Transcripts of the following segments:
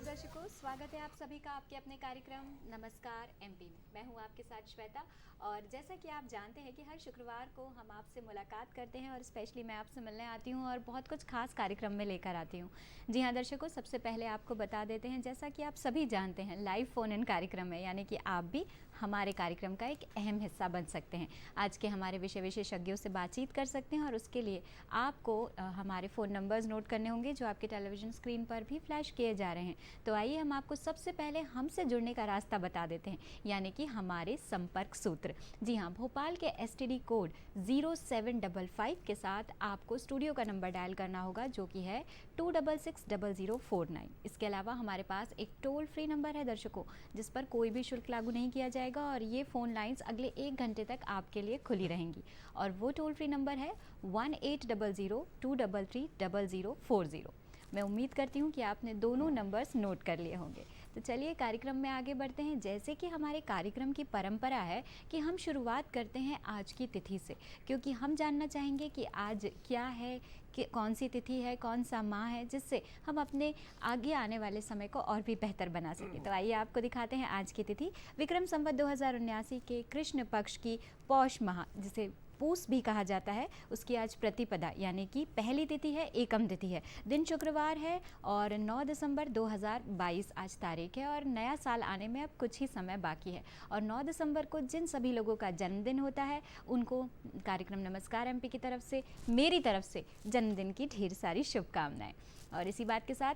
नमस्कार दर्शकों, स्वागत है आप सभी का आपके अपने कार्यक्रम नमस्कार एमपी में। मैं हूं आपके साथ श्वेता और जैसा कि आप जानते हैं कि हर शुक्रवार को हम आपसे मुलाकात करते हैं और स्पेशली मैं आपसे मिलने आती हूं और बहुत कुछ खास कार्यक्रम में लेकर आती हूं। जी हां दर्शकों, सबसे पहले आपको बता देते हैं, जैसा कि आप सभी जानते हैं लाइव फ़ोन इन कार्यक्रम है, यानी कि आप भी हमारे कार्यक्रम का एक अहम हिस्सा बन सकते हैं। आज के हमारे विषय विशेषज्ञों से बातचीत कर सकते हैं और उसके लिए आपको हमारे फ़ोन नंबर्स नोट करने होंगे जो आपके टेलीविज़न स्क्रीन पर भी फ्लैश किए जा रहे हैं। तो आइए हम आपको सबसे पहले हमसे जुड़ने का रास्ता बता देते हैं, यानी कि हमारे संपर्क सूत्र। जी हाँ, भोपाल के एसटीडी कोड 0755 के साथ आपको स्टूडियो का नंबर डायल करना होगा जो कि है 2660049। इसके अलावा हमारे पास एक टोल फ्री नंबर है दर्शकों, जिस पर कोई भी शुल्क लागू नहीं किया जाएगा और ये फ़ोन लाइंस अगले 1 घंटे तक आपके लिए खुली रहेंगी। और वो टोल फ्री नंबर है 1800-233-0040। मैं उम्मीद करती हूँ कि आपने दोनों नंबर्स नोट कर लिए होंगे। तो चलिए कार्यक्रम में आगे बढ़ते हैं। जैसे कि हमारे कार्यक्रम की परंपरा है कि हम शुरुआत करते हैं आज की तिथि से, क्योंकि हम जानना चाहेंगे कि आज क्या है, कि कौन सी तिथि है, कौन सा माह है, जिससे हम अपने आगे आने वाले समय को और भी बेहतर बना सकें। तो आइए आपको दिखाते हैं आज की तिथि। विक्रम संवत 2079 के कृष्ण पक्ष की पौष माह, जिसे पूस भी कहा जाता है, उसकी आज प्रतिपदा यानी कि पहली तिथि है, एकम तिथि है, दिन शुक्रवार है और 9 दिसंबर 2022 आज तारीख है और नया साल आने में अब कुछ ही समय बाकी है। और 9 दिसंबर को जिन सभी लोगों का जन्मदिन होता है उनको कार्यक्रम नमस्कार एमपी की तरफ से, मेरी तरफ से जन्मदिन की ढेर सारी शुभकामनाएं। और इसी बात के साथ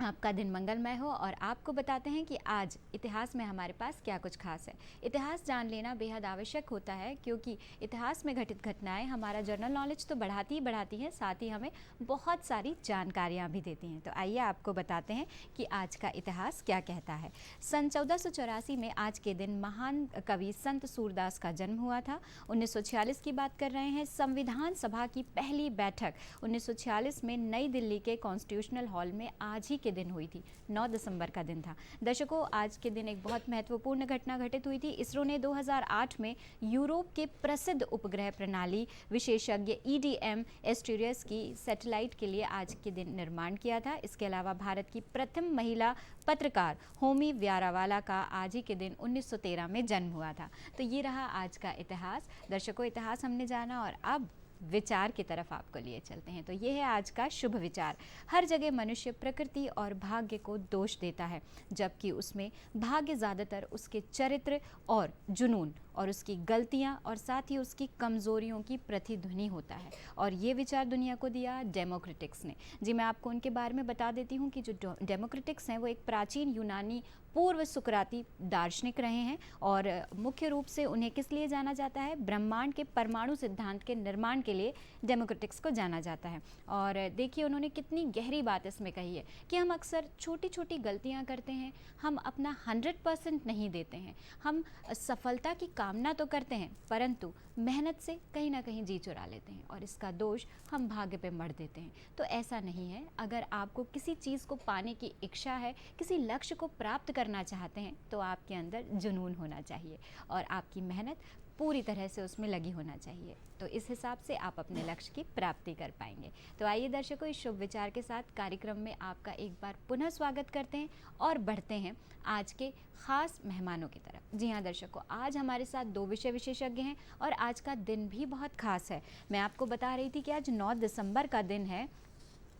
आपका दिन मंगलमय हो और आपको बताते हैं कि आज इतिहास में हमारे पास क्या कुछ खास है। इतिहास जान लेना बेहद आवश्यक होता है, क्योंकि इतिहास में घटित घटनाएं हमारा जनरल नॉलेज तो बढ़ाती ही बढ़ाती हैं, साथ ही हमें बहुत सारी जानकारियां भी देती हैं। तो आइए आपको बताते हैं कि आज का इतिहास क्या कहता है। सन 1484 में आज के दिन महान कवि संत सूरदास का जन्म हुआ था। 1946 की बात कर रहे हैं। संविधान सभा की पहली बैठक 1946 में नई दिल्ली के कॉन्स्टिट्यूशनल हॉल में आज ही के दिन हुई थी। 9 दिसंबर का दिन था। दर्शकों, आज के दिन एक बहुत महत्वपूर्ण घटना घटित हुई थी। इसरो ने 2008 में यूरोप के प्रसिद्ध उपग्रह प्रणाली विशेषज्ञ ईडीएम एस्ट्यूरियस की सैटेलाइट के लिए आज के दिन निर्माण किया था। इसके अलावा भारत की प्रथम महिला पत्रकार होमी व्यारावाला का आज ही के दिन 1913 में जन्म हुआ था। तो ये रहा आज का इतिहास। दर्शकों, इतिहास हमने जाना और अब विचार की तरफ आपको लिए चलते हैं। तो ये है आज का शुभ विचार। हर जगह मनुष्य प्रकृति और भाग्य को दोष देता है, जबकि उसमें भाग्य ज़्यादातर उसके चरित्र और जुनून और उसकी गलतियां और साथ ही उसकी कमज़ोरियों की प्रतिध्वनि होता है। और ये विचार दुनिया को दिया डेमोक्रेटिक्स ने। जी, मैं आपको उनके बारे में बता देती हूँ कि जो डेमोक्रेटिक्स हैं वो एक प्राचीन यूनानी पूर्व सुकराती दार्शनिक रहे हैं और मुख्य रूप से उन्हें किस लिए जाना जाता है, ब्रह्मांड के परमाणु सिद्धांत के निर्माण के लिए डेमोक्रेटिक्स को जाना जाता है। और देखिए उन्होंने कितनी गहरी बात इसमें कही है कि हम अक्सर छोटी छोटी गलतियां करते हैं, हम अपना 100% नहीं देते हैं, हम सफलता की कामना तो करते हैं परंतु मेहनत से कहीं ना कहीं जी चुरा लेते हैं और इसका दोष हम भाग्य पे मढ़ देते हैं। तो ऐसा नहीं है। अगर आपको किसी चीज़ को पाने की इच्छा है, किसी लक्ष्य को प्राप्त करना चाहते हैं, तो आपके अंदर जुनून होना चाहिए और आपकी मेहनत पूरी तरह से उसमें लगी होना चाहिए। तो इस हिसाब से आप अपने लक्ष्य की प्राप्ति कर पाएंगे। तो आइए दर्शकों, इस शुभ विचार के साथ कार्यक्रम में आपका एक बार पुनः स्वागत करते हैं और बढ़ते हैं आज के खास मेहमानों की तरफ। जी हाँ दर्शकों, आज हमारे साथ 2 विषय विशेषज्ञ हैं और आज का दिन भी बहुत खास है। मैं आपको बता रही थी कि आज 9 दिसंबर का दिन है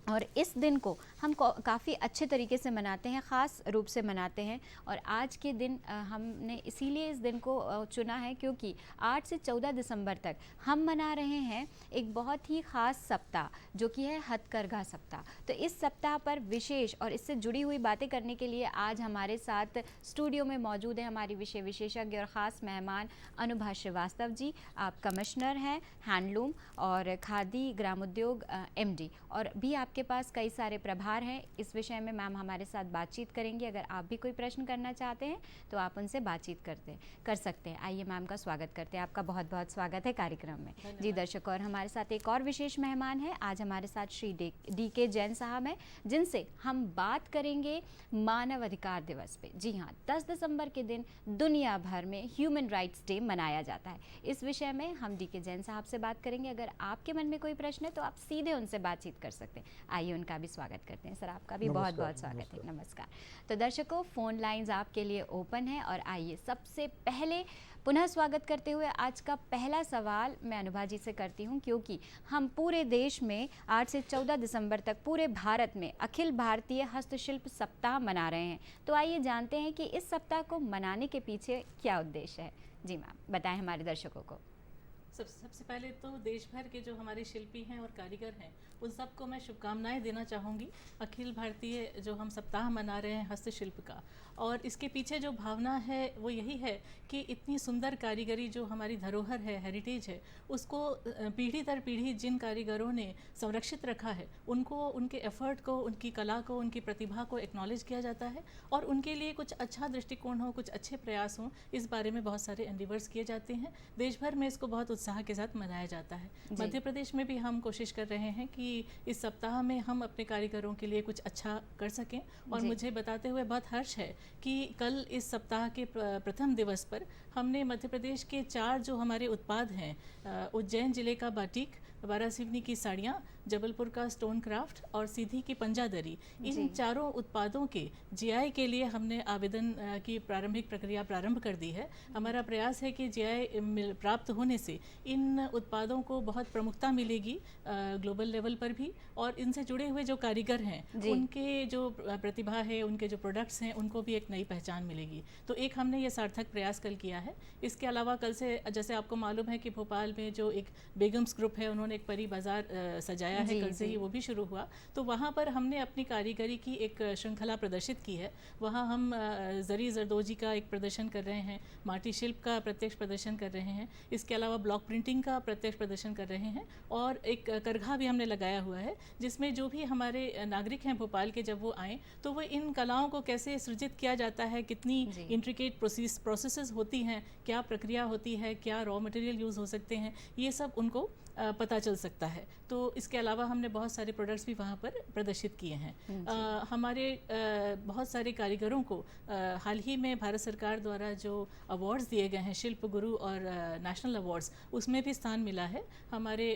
और इस दिन को हम काफ़ी अच्छे तरीके से मनाते हैं, ख़ास रूप से मनाते हैं। और आज के दिन हमने इसीलिए इस दिन को चुना है क्योंकि 8 से 14 दिसंबर तक हम मना रहे हैं एक बहुत ही ख़ास सप्ताह, जो कि है हथकरघा सप्ताह। तो इस सप्ताह पर विशेष और इससे जुड़ी हुई बातें करने के लिए आज हमारे साथ स्टूडियो में मौजूद है हमारी विषय विशेषज्ञ और ख़ास मेहमान अनुभा श्रीवास्तव जी। आप कमिश्नर हैं हैंडलूम और खादी ग्रामोद्योग MD, और भी आपके पास कई सारे प्रभार हैं। इस विषय में मैम हमारे साथ बातचीत करेंगी। अगर आप भी कोई प्रश्न करना चाहते हैं तो आप उनसे बातचीत कर सकते हैं। आइए मैम का स्वागत करते हैं। आपका बहुत बहुत स्वागत है कार्यक्रम में। जी दर्शक, और हमारे साथ एक और विशेष मेहमान है। आज हमारे साथ श्री DK जैन साहब हैं, जिनसे हम बात करेंगे मानव अधिकार दिवस पे। जी हाँ, 10 दिसंबर के दिन दुनिया भर में ह्यूमन राइट्स डे मनाया जाता है। इस विषय में हम DK जैन साहब से बात करेंगे। अगर आपके मन में कोई प्रश्न है तो आप सीधे उनसे बातचीत कर सकते हैं। आइए उनका भी स्वागत करते हैं। सर, आपका भी बहुत बहुत स्वागत है। नमस्कार। तो दर्शकों, फ़ोन लाइंस आपके लिए ओपन है और आइए सबसे पहले पुनः स्वागत करते हुए आज का पहला सवाल मैं अनुभा जी से करती हूं, क्योंकि हम पूरे देश में 8 से 14 दिसंबर तक पूरे भारत में अखिल भारतीय हस्तशिल्प सप्ताह मना रहे हैं। तो आइए जानते हैं कि इस सप्ताह को मनाने के पीछे क्या उद्देश्य है। जी मैम, बताएं हमारे दर्शकों को। सबसे पहले तो देश भर के जो हमारे शिल्पी हैं और कारीगर हैं उन सबको मैं शुभकामनाएं देना चाहूँगी अखिल भारतीय जो हम सप्ताह मना रहे हैं हस्तशिल्प का। और इसके पीछे जो भावना है वो यही है कि इतनी सुंदर कारीगरी जो हमारी धरोहर है, हेरिटेज है, उसको पीढ़ी दर पीढ़ी जिन कारीगरों ने संरक्षित रखा है उनको, उनके एफर्ट को, उनकी कला को, उनकी प्रतिभा को एक्नॉलेज किया जाता है और उनके लिए कुछ अच्छा दृष्टिकोण हो, कुछ अच्छे प्रयास हों, इस बारे में बहुत सारे एंडिवर्स किए जाते हैं। देश भर में इसको बहुत उत्साह के साथ मनाया जाता है। मध्य प्रदेश में भी हम कोशिश कर रहे हैं कि इस सप्ताह में हम अपने कारीगरों के लिए कुछ अच्छा कर सकें। और मुझे बताते हुए बहुत हर्ष है कि कल इस सप्ताह के प्रथम दिवस पर हमने मध्य प्रदेश के 4 जो हमारे उत्पाद हैं, उज्जैन जिले का बाटिक, वारासिवनी की साड़ियाँ, जबलपुर का स्टोन क्राफ्ट और सीधी की पंजादरी, इन चारों उत्पादों के जीआई के लिए हमने आवेदन की प्रारंभिक प्रक्रिया प्रारंभ कर दी है। हमारा प्रयास है कि जीआई प्राप्त होने से इन उत्पादों को बहुत प्रमुखता मिलेगी ग्लोबल लेवल पर भी, और इनसे जुड़े हुए जो कारीगर हैं उनके जो प्रतिभा है, उनके जो प्रोडक्ट्स हैं, उनको भी एक नई पहचान मिलेगी। तो एक हमने ये सार्थक प्रयास कल किया है। इसके अलावा कल से, जैसे आपको मालूम है कि भोपाल में जो एक बेगम्स ग्रुप है उन्होंने एक परी बाजार सजाया है, कल से ही वो भी शुरू हुआ। तो वहाँ पर हमने अपनी कारीगरी की एक श्रृंखला प्रदर्शित की है। वहाँ हम जरी जरदोजी का एक प्रदर्शन कर रहे हैं, माटी शिल्प का प्रत्यक्ष प्रदर्शन कर रहे हैं, इसके अलावा ब्लॉक प्रिंटिंग का प्रत्यक्ष प्रदर्शन कर रहे हैं, और एक करघा भी हमने लगाया हुआ है जिसमें जो भी हमारे नागरिक हैं भोपाल के, जब वो आएँ तो वो इन कलाओं को कैसे सृजित किया जाता है, कितनी इंट्रिकेट प्रोसेसेस होती हैं, क्या प्रक्रिया होती है, क्या रॉ मटेरियल यूज़ हो सकते हैं, ये सब उनको पता चल सकता है। तो इसके अलावा हमने बहुत सारे प्रोडक्ट्स भी वहाँ पर प्रदर्शित किए हैं। हमारे बहुत सारे कारीगरों को हाल ही में भारत सरकार द्वारा जो अवार्ड्स दिए गए हैं, शिल्प गुरु और नेशनल अवार्ड्स, उसमें भी स्थान मिला है। हमारे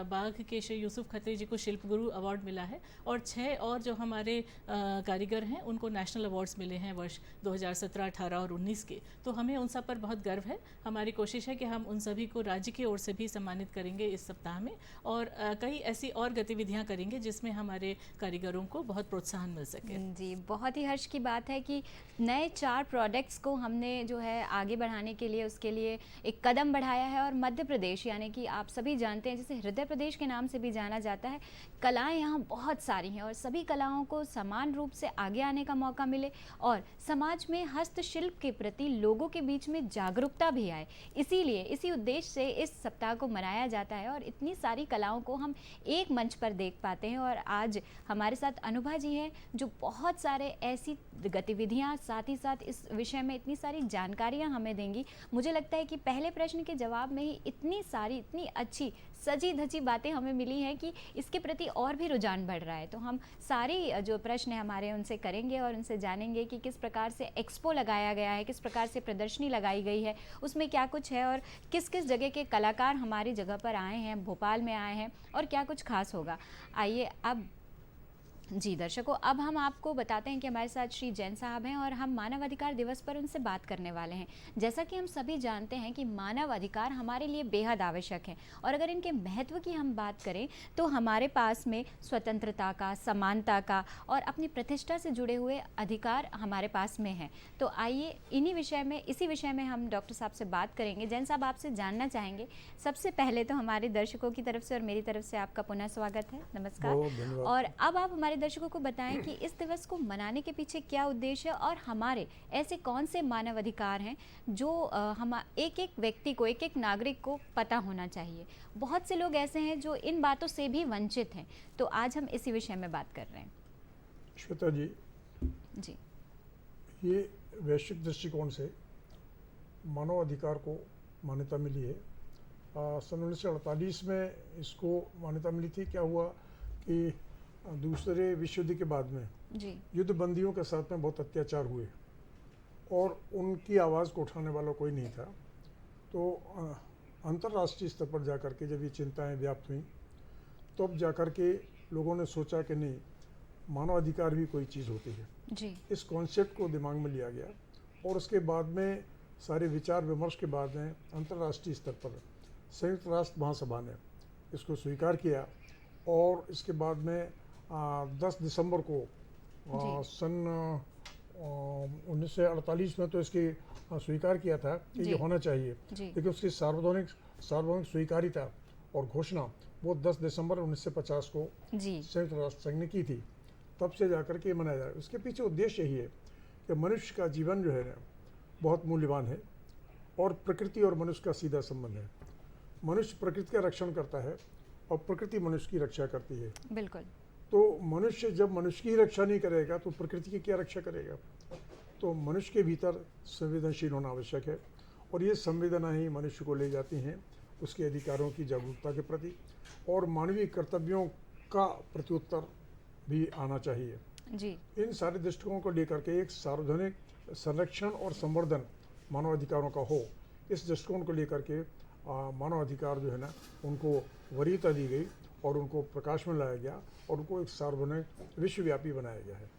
बाग के श्री यूसुफ खत्री जी को शिल्प गुरु अवार्ड मिला है, और 6 और जो हमारे कारीगर हैं उनको नेशनल अवार्ड्स मिले हैं वर्ष 2017, 18 और 19 के। तो हमें उन सब पर बहुत गर्व है। हमारी कोशिश है कि हम उन सभी को राज्य की ओर से भी सम्मानित करेंगे इस सप्ताह में, और कई ऐसी और गतिविधियां करेंगे जिसमें हमारे कारीगरों को बहुत प्रोत्साहन मिल सके। जी, बहुत ही हर्ष की बात है कि नए 4 प्रोडक्ट्स को हमने जो है आगे बढ़ाने के लिए, उसके लिए एक कदम बढ़ाया है। और मध्य प्रदेश, यानी कि आप सभी जानते हैं जिसे हृदय प्रदेश के नाम से भी जाना जाता है, कलाएं यहाँ बहुत सारी हैं और सभी कलाओं को समान रूप से आगे आने का मौका मिले और समाज में हस्तशिल्प के प्रति लोगों के बीच में जागरूकता भी आए। इसीलिए इसी उद्देश्य से इस सप्ताह को मनाया जाता है और इतनी सारी कलाओं को हम एक मंच पर देख पाते हैं। और आज हमारे साथ अनुभा जी हैं जो बहुत सारे ऐसी गतिविधियां, साथ ही साथ इस विषय में इतनी सारी जानकारियां हमें देंगी। मुझे लगता है कि पहले प्रश्न के जवाब में ही इतनी सारी, इतनी अच्छी सजी धजी बातें हमें मिली हैं कि इसके प्रति और भी रुझान बढ़ रहा है। तो हम सारी जो प्रश्न है हमारे उनसे करेंगे और उनसे जानेंगे कि किस प्रकार से एक्सपो लगाया गया है, किस प्रकार से प्रदर्शनी लगाई गई है, उसमें क्या कुछ है और किस किस जगह के कलाकार हमारी जगह पर आए हैं, भोपाल में आए हैं, और क्या कुछ खास होगा। आइए अब जी दर्शकों, अब हम आपको बताते हैं कि हमारे साथ श्री जैन साहब हैं और हम मानव अधिकार दिवस पर उनसे बात करने वाले हैं। जैसा कि हम सभी जानते हैं कि मानव अधिकार हमारे लिए बेहद आवश्यक हैं, और अगर इनके महत्व की हम बात करें तो हमारे पास में स्वतंत्रता का, समानता का और अपनी प्रतिष्ठा से जुड़े हुए अधिकार हमारे पास में हैं। तो आइए इसी विषय में हम डॉक्टर साहब से बात करेंगे। जैन साहब, आपसे जानना चाहेंगे, सबसे पहले तो हमारे दर्शकों की तरफ से और मेरी तरफ से आपका पुनः स्वागत है। नमस्कार। और अब आप हमारे दर्शकों को बताएं कि इस दिवस को मनाने के पीछे क्या उद्देश्य है और हमारे ऐसे कौन से मानव अधिकार हैं जो हम एक एक व्यक्ति को, एक एक नागरिक को पता होना चाहिए। बहुत से लोग ऐसे हैं जो इन बातों से भी वंचित हैं। तो आज हम इसी विषय में बात कर रहे हैं। श्वेता जी, ये वैश्विक दृष्टिकोण से मानव अधिकार को मान्यता मिली है। सन 1948 में इसको मान्यता मिली थी। क्या हुआ कि दूसरे विश्व युद्ध के बाद में युद्ध बंदियों के साथ में बहुत अत्याचार हुए और उनकी आवाज़ को उठाने वाला कोई नहीं था। तो अंतर्राष्ट्रीय स्तर पर जाकर के जब ये चिंताएं व्याप्त हुई, तब जाकर के लोगों ने सोचा कि नहीं, मानवाधिकार भी कोई चीज़ होती है। जी। इस कॉन्सेप्ट को दिमाग में लिया गया और उसके बाद में सारे विचार विमर्श के बाद में अंतर्राष्ट्रीय स्तर पर संयुक्त राष्ट्र महासभा ने इसको स्वीकार किया और इसके बाद में 10 दिसंबर को सन 1948 में तो इसकी स्वीकार किया था कि ये होना चाहिए, लेकिन उसकी सार्वजनिक स्वीकारिता और घोषणा वो 10 दिसंबर 1950 को संयुक्त राष्ट्र संघ ने की थी। तब से जाकर के मनाया जा रहा है। उसके पीछे उद्देश्य यही है कि मनुष्य का जीवन जो है ना बहुत मूल्यवान है और प्रकृति और मनुष्य का सीधा संबंध है। मनुष्य प्रकृति का रक्षण करता है और प्रकृति मनुष्य की रक्षा करती है। बिल्कुल। तो मनुष्य जब मनुष्य की रक्षा नहीं करेगा तो प्रकृति की क्या रक्षा करेगा? तो मनुष्य के भीतर संवेदनशील होना आवश्यक है और ये संवेदना ही मनुष्य को ले जाती हैं उसके अधिकारों की जागरूकता के प्रति और मानवीय कर्तव्यों का प्रत्युत्तर भी आना चाहिए। जी। इन सारे दृष्टिकोणों को लेकर के एक सार्वजनिक संरक्षण और संवर्धन मानवाधिकारों का हो, इस दृष्टिकोण को लेकर के मानवाधिकार जो है ना उनको वरीयता दी गई और उनको प्रकाश में लाया गया और उनको एक सार्वजनिक विश्वव्यापी बनाया गया है।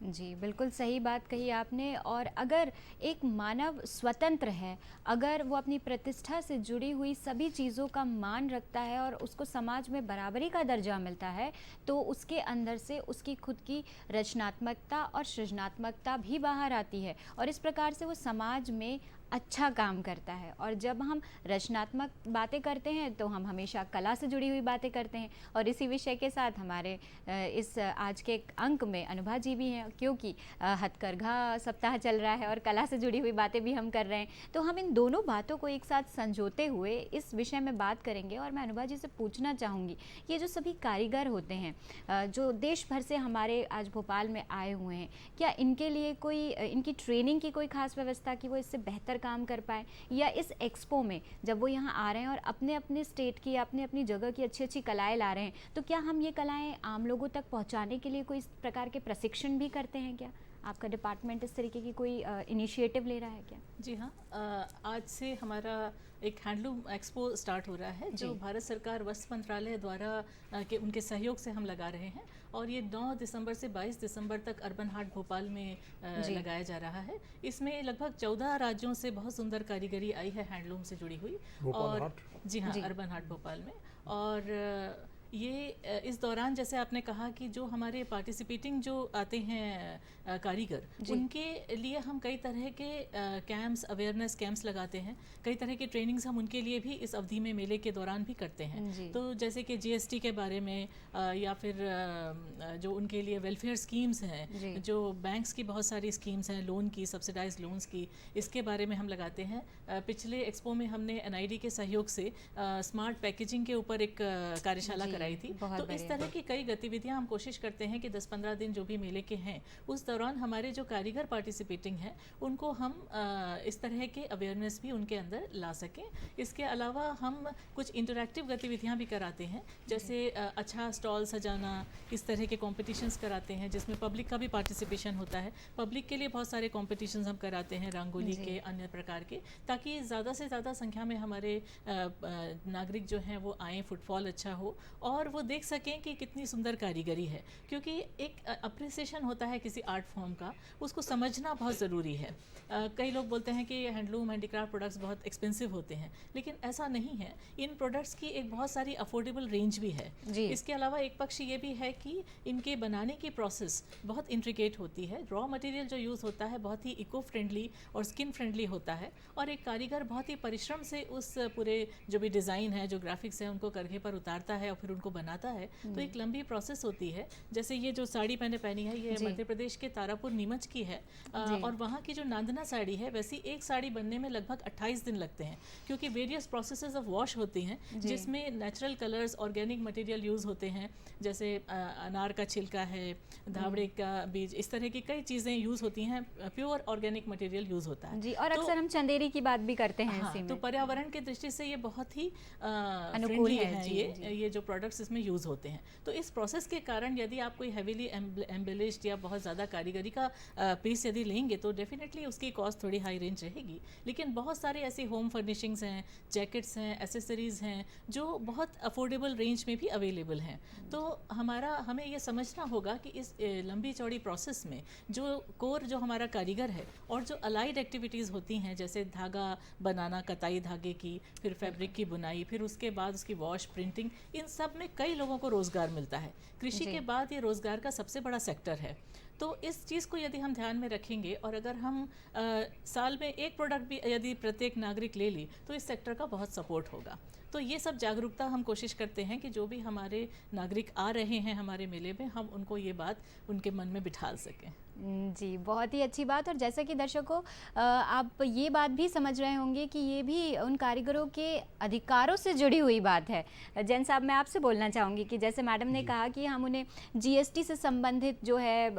जी, बिल्कुल सही बात कही आपने। और अगर एक मानव स्वतंत्र है, अगर वो अपनी प्रतिष्ठा से जुड़ी हुई सभी चीज़ों का मान रखता है और उसको समाज में बराबरी का दर्जा मिलता है, तो उसके अंदर से उसकी खुद की रचनात्मकता और सृजनात्मकता भी बाहर आती है और इस प्रकार से वो समाज में अच्छा काम करता है। और जब हम रचनात्मक बातें करते हैं तो हम हमेशा कला से जुड़ी हुई बातें करते हैं और इसी विषय के साथ हमारे इस आज के अंक में अनुभा जी भी हैं, क्योंकि हथकरघा सप्ताह चल रहा है और कला से जुड़ी हुई बातें भी हम कर रहे हैं। तो हम इन दोनों बातों को एक साथ संजोते हुए इस विषय में बात करेंगे और मैं अनुभा जी से पूछना चाहूँगी, ये जो सभी कारीगर होते हैं जो देश भर से हमारे आज भोपाल में आए हुए हैं, क्या इनके लिए कोई इनकी ट्रेनिंग की कोई खास व्यवस्था कि वो इससे बेहतर काम कर पाए, या इस एक्सपो में जब वो यहाँ आ रहे हैं और अपने अपने स्टेट की अपने अपनी जगह की अच्छी अच्छी कलाएं ला रहे हैं, तो क्या हम ये कलाएं आम लोगों तक पहुँचाने के लिए कोई इस प्रकार के प्रशिक्षण भी करते हैं? क्या आपका डिपार्टमेंट इस तरीके की कोई इनिशिएटिव ले रहा है क्या? जी हाँ, आज से हमारा एक हैंडलूम एक्सपो स्टार्ट हो रहा है जो भारत सरकार वस्त्र मंत्रालय द्वारा के उनके सहयोग से हम लगा रहे हैं और ये 9 दिसंबर से 22 दिसंबर तक अर्बन हाट भोपाल में लगाया जा रहा है। इसमें लगभग 14 राज्यों से बहुत सुंदर कारीगरी आई है हैंडलूम से जुड़ी हुई। और जी हाँ, अर्बन हाट भोपाल में। और ये इस दौरान जैसे आपने कहा कि जो हमारे पार्टिसिपेटिंग जो आते हैं कारीगर, उनके लिए हम कई तरह के कैंप्स, अवेयरनेस कैंप्स लगाते हैं, कई तरह की ट्रेनिंग्स हम उनके लिए भी इस अवधि में मेले के दौरान भी करते हैं। तो जैसे कि GST के बारे में या फिर जो उनके लिए वेलफेयर स्कीम्स हैं, जो बैंक्स की बहुत सारी स्कीम्स हैं, लोन की, सब्सिडाइज लोन्स की, इसके बारे में हम लगाते हैं। पिछले एक्सपो में हमने NID के सहयोग से स्मार्ट पैकेजिंग के ऊपर एक कार्यशाला कराई थी। तो इस तरह की कई गतिविधियां हम कोशिश करते हैं कि 10-15 दिन जो भी मेले के हैं उस दौरान हमारे जो कारीगर पार्टिसिपेटिंग हैं उनको हम इस तरह के अवेयरनेस भी उनके अंदर ला सकें। इसके अलावा हम कुछ इंटरैक्टिव गतिविधियां भी कराते हैं, जैसे अच्छा स्टॉल सजाना, इस तरह के कॉम्पिटिशन्स कराते हैं जिसमें पब्लिक का भी पार्टिसिपेशन होता है। पब्लिक के लिए बहुत सारे कॉम्पिटिशन्स हम कराते हैं, रंगोली के, अन्य प्रकार के, ताकि ज़्यादा से ज़्यादा संख्या में हमारे नागरिक जो हैं वो आएँ, फुटफॉल अच्छा हो और वो देख सकें कि कितनी सुंदर कारीगरी है। क्योंकि एक अप्रिसिएशन होता है किसी आर्ट फॉर्म का, उसको समझना बहुत ज़रूरी है। कई लोग बोलते हैं कि हैंडलूम, हैंडीक्राफ्ट प्रोडक्ट्स बहुत एक्सपेंसिव होते हैं, लेकिन ऐसा नहीं है। इन प्रोडक्ट्स की एक बहुत सारी अफोर्डेबल रेंज भी है। इसके अलावा एक पक्ष ये भी है कि इनके बनाने की प्रोसेस बहुत इंट्रिकेट होती है। रॉ मटेरियल जो यूज़ होता है बहुत ही इको फ्रेंडली और स्किन फ्रेंडली होता है और एक कारीगर बहुत ही परिश्रम से उस पूरे जो भी डिज़ाइन है, जो ग्राफिक्स है, उनको करघे पर उतारता है और फिर उनको बनाता है। तो एक लंबी प्रोसेस होती है। जैसे ये जो साड़ी मैंने पहनी है, ये मध्य प्रदेश के तारापुर नीमच की है और वहाँ की जो नांदना साड़ी है, वैसी एक साड़ी बनने में लगभग 28 दिन लगते हैं, क्योंकि वेरियस प्रोसेसेस ऑफ वॉश होती हैं जिसमें natural colours, organic material use होते हैं, जैसे अनार का छिलका है, धावड़े का बीज, इस तरह की कई चीज़ें यूज़ होती हैं। प्योर ऑर्गेनिक मटेरियल यूज़ होता है जी। और अक्सर हम चंदेरी की बात भी करते हैं। हाँ, तो पर्यावरण की दृष्टि से ये बहुत ही अनुकूल है। ये जो प्रोडक्ट प्रोडक्ट्स इसमें यूज़ होते हैं। तो इस प्रोसेस के कारण यदि आप कोई हैवीली एम्बेलिश्ड या बहुत ज़्यादा कारीगरी का पीस यदि लेंगे तो डेफिनेटली उसकी कॉस्ट थोड़ी हाई रेंज रहेगी। लेकिन बहुत सारे ऐसी होम फर्निशिंग्स हैं, जैकेट्स हैं, एसेसरीज़ हैं जो बहुत अफोर्डेबल रेंज में भी अवेलेबल हैं। तो हमें ये समझना होगा कि इस लंबी चौड़ी प्रोसेस में जो कोर जो हमारा कारीगर है और जो अलाइड एक्टिविटीज़ होती हैं जैसे धागा बनाना, कताई धागे की, फिर फैब्रिक की बुनाई, फिर उसके बाद उसकी वॉश, प्रिंटिंग, इन सब में कई लोगों को रोज़गार मिलता है। कृषि के बाद ये रोज़गार का सबसे बड़ा सेक्टर है। तो इस चीज़ को यदि हम ध्यान में रखेंगे और अगर हम साल में एक प्रोडक्ट भी यदि प्रत्येक नागरिक ले ली तो इस सेक्टर का बहुत सपोर्ट होगा। तो ये सब जागरूकता हम कोशिश करते हैं कि जो भी हमारे नागरिक आ रहे हैं हमारे मेले में, हम उनको ये बात उनके मन में बिठा सकें। जी, बहुत ही अच्छी बात। और जैसा कि दर्शकों आप ये बात भी समझ रहे होंगे कि ये भी उन कारीगरों के अधिकारों से जुड़ी हुई बात है। जैन साहब, मैं आपसे बोलना चाहूँगी कि जैसे मैडम ने कहा कि हम उन्हें जीएसटी से संबंधित जो है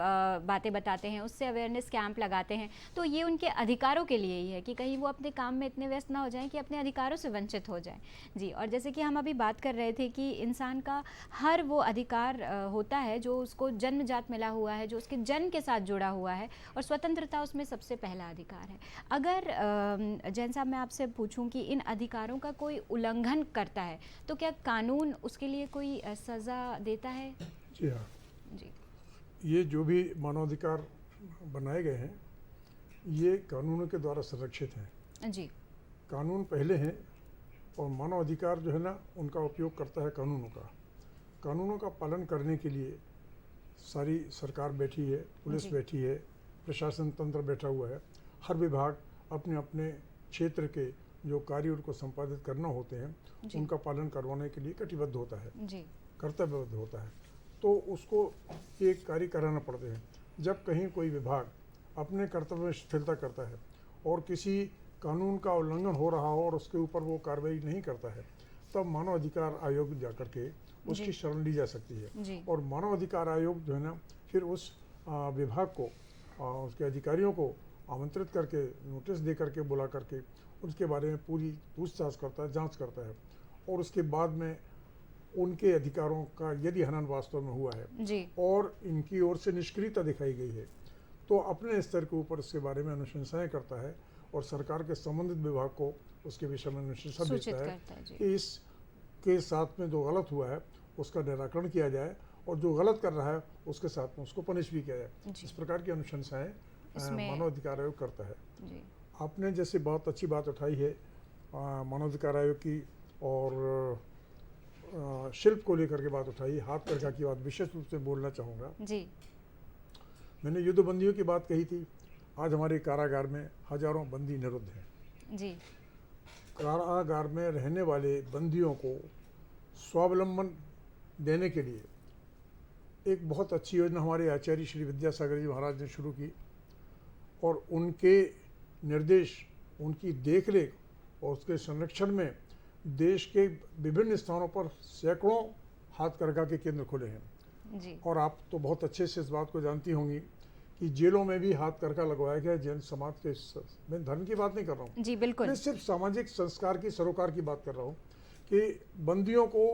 बातें बताते हैं, उससे अवेयरनेस कैंप लगाते हैं, तो ये उनके अधिकारों के लिए ही है कि कहीं वो अपने काम में इतने व्यस्त ना हो जाएं कि अपने अधिकारों से वंचित हो जाएं। जी, और जैसे कि हम अभी बात कर रहे थे कि इंसान का हर वो अधिकार होता है जो उसको जन्मजात मिला हुआ है, जो उसके जन्म के साथ जुड़ा हुआ है, और स्वतंत्रता उसमें सबसे पहला अधिकार है। अगर जैन साहब मैं आपसे पूछूं कि इन अधिकारों का कोई उल्लंघन करता है तो क्या कानून उसके लिए कोई सज़ा देता है? जी हाँ जी, ये जो भी मानवाधिकार बनाए गए हैं ये कानूनों के द्वारा संरक्षित हैं। जी, कानून पहले हैं और मानवाधिकार जो है ना उनका उपयोग करता है कानूनों का। कानूनों का पालन करने के लिए सारी सरकार बैठी है, पुलिस बैठी है, प्रशासन तंत्र बैठा हुआ है। हर विभाग अपने अपने क्षेत्र के जो कार्य उनको संपादित करना होते हैं उनका पालन करवाने के लिए कटिबद्ध होता है, कर्तव्यबद्ध होता है। तो उसको ये कार्य कराना पड़ते हैं। जब कहीं कोई विभाग अपने कर्तव्य में शिथिलता करता है और किसी कानून का उल्लंघन हो रहा हो और उसके ऊपर वो कार्रवाई नहीं करता है, तब मानव अधिकार आयोग जाकर के उसकी शरण ली जा सकती है। और मानव अधिकार आयोग जो है ना फिर उस विभाग को, उसके अधिकारियों को आमंत्रित करके, नोटिस दे करके, बुला करके उसके बारे में पूरी पूछताछ करता है, जांच करता है, और उसके बाद में उनके अधिकारों का यदि हनन वास्तव में हुआ है और इनकी ओर से निष्क्रियता दिखाई गई है तो अपने स्तर के ऊपर इसके बारे में अनुशंसाएं करता है और सरकार के संबंधित विभाग को उसके विषय में अनुशंसा देता है कि इसके साथ में जो गलत हुआ है उसका निराकरण किया जाए और जो गलत कर रहा है उसके साथ में उसको पनिश भी किया जाए। इस प्रकार की अनुशंसाएं मानवाधिकार आयोग करता है। आपने जैसे बहुत अच्छी बात उठाई है मानवाधिकार आयोग की और शिल्प को लेकर के बात उठाई, हाथ करघा की बात विशेष रूप से बोलना चाहूँगा। मैंने युद्धबंदियों की बात कही थी। आज हमारे कारागार में हजारों बंदी निरुद्ध हैं। कारागार में रहने वाले बंदियों को स्वावलंबन देने के लिए एक बहुत अच्छी योजना हमारे आचार्य श्री विद्यासागर जी महाराज ने शुरू की और उनके निर्देश, उनकी देखरेख और उसके संरक्षण में देश के विभिन्न स्थानों पर सैकड़ों हाथ करघा के केंद्र खुले हैं। और आप तो बहुत अच्छे से इस बात को जानती होंगी कि जेलों में भी हाथ करघा लगवाया गया। जैन समाज के, मैं धर्म की बात नहीं कर रहा हूँ जी, बिल्कुल, मैं सिर्फ सामाजिक संस्कार की, सरोकार की बात कर रहा हूँ कि बंदियों को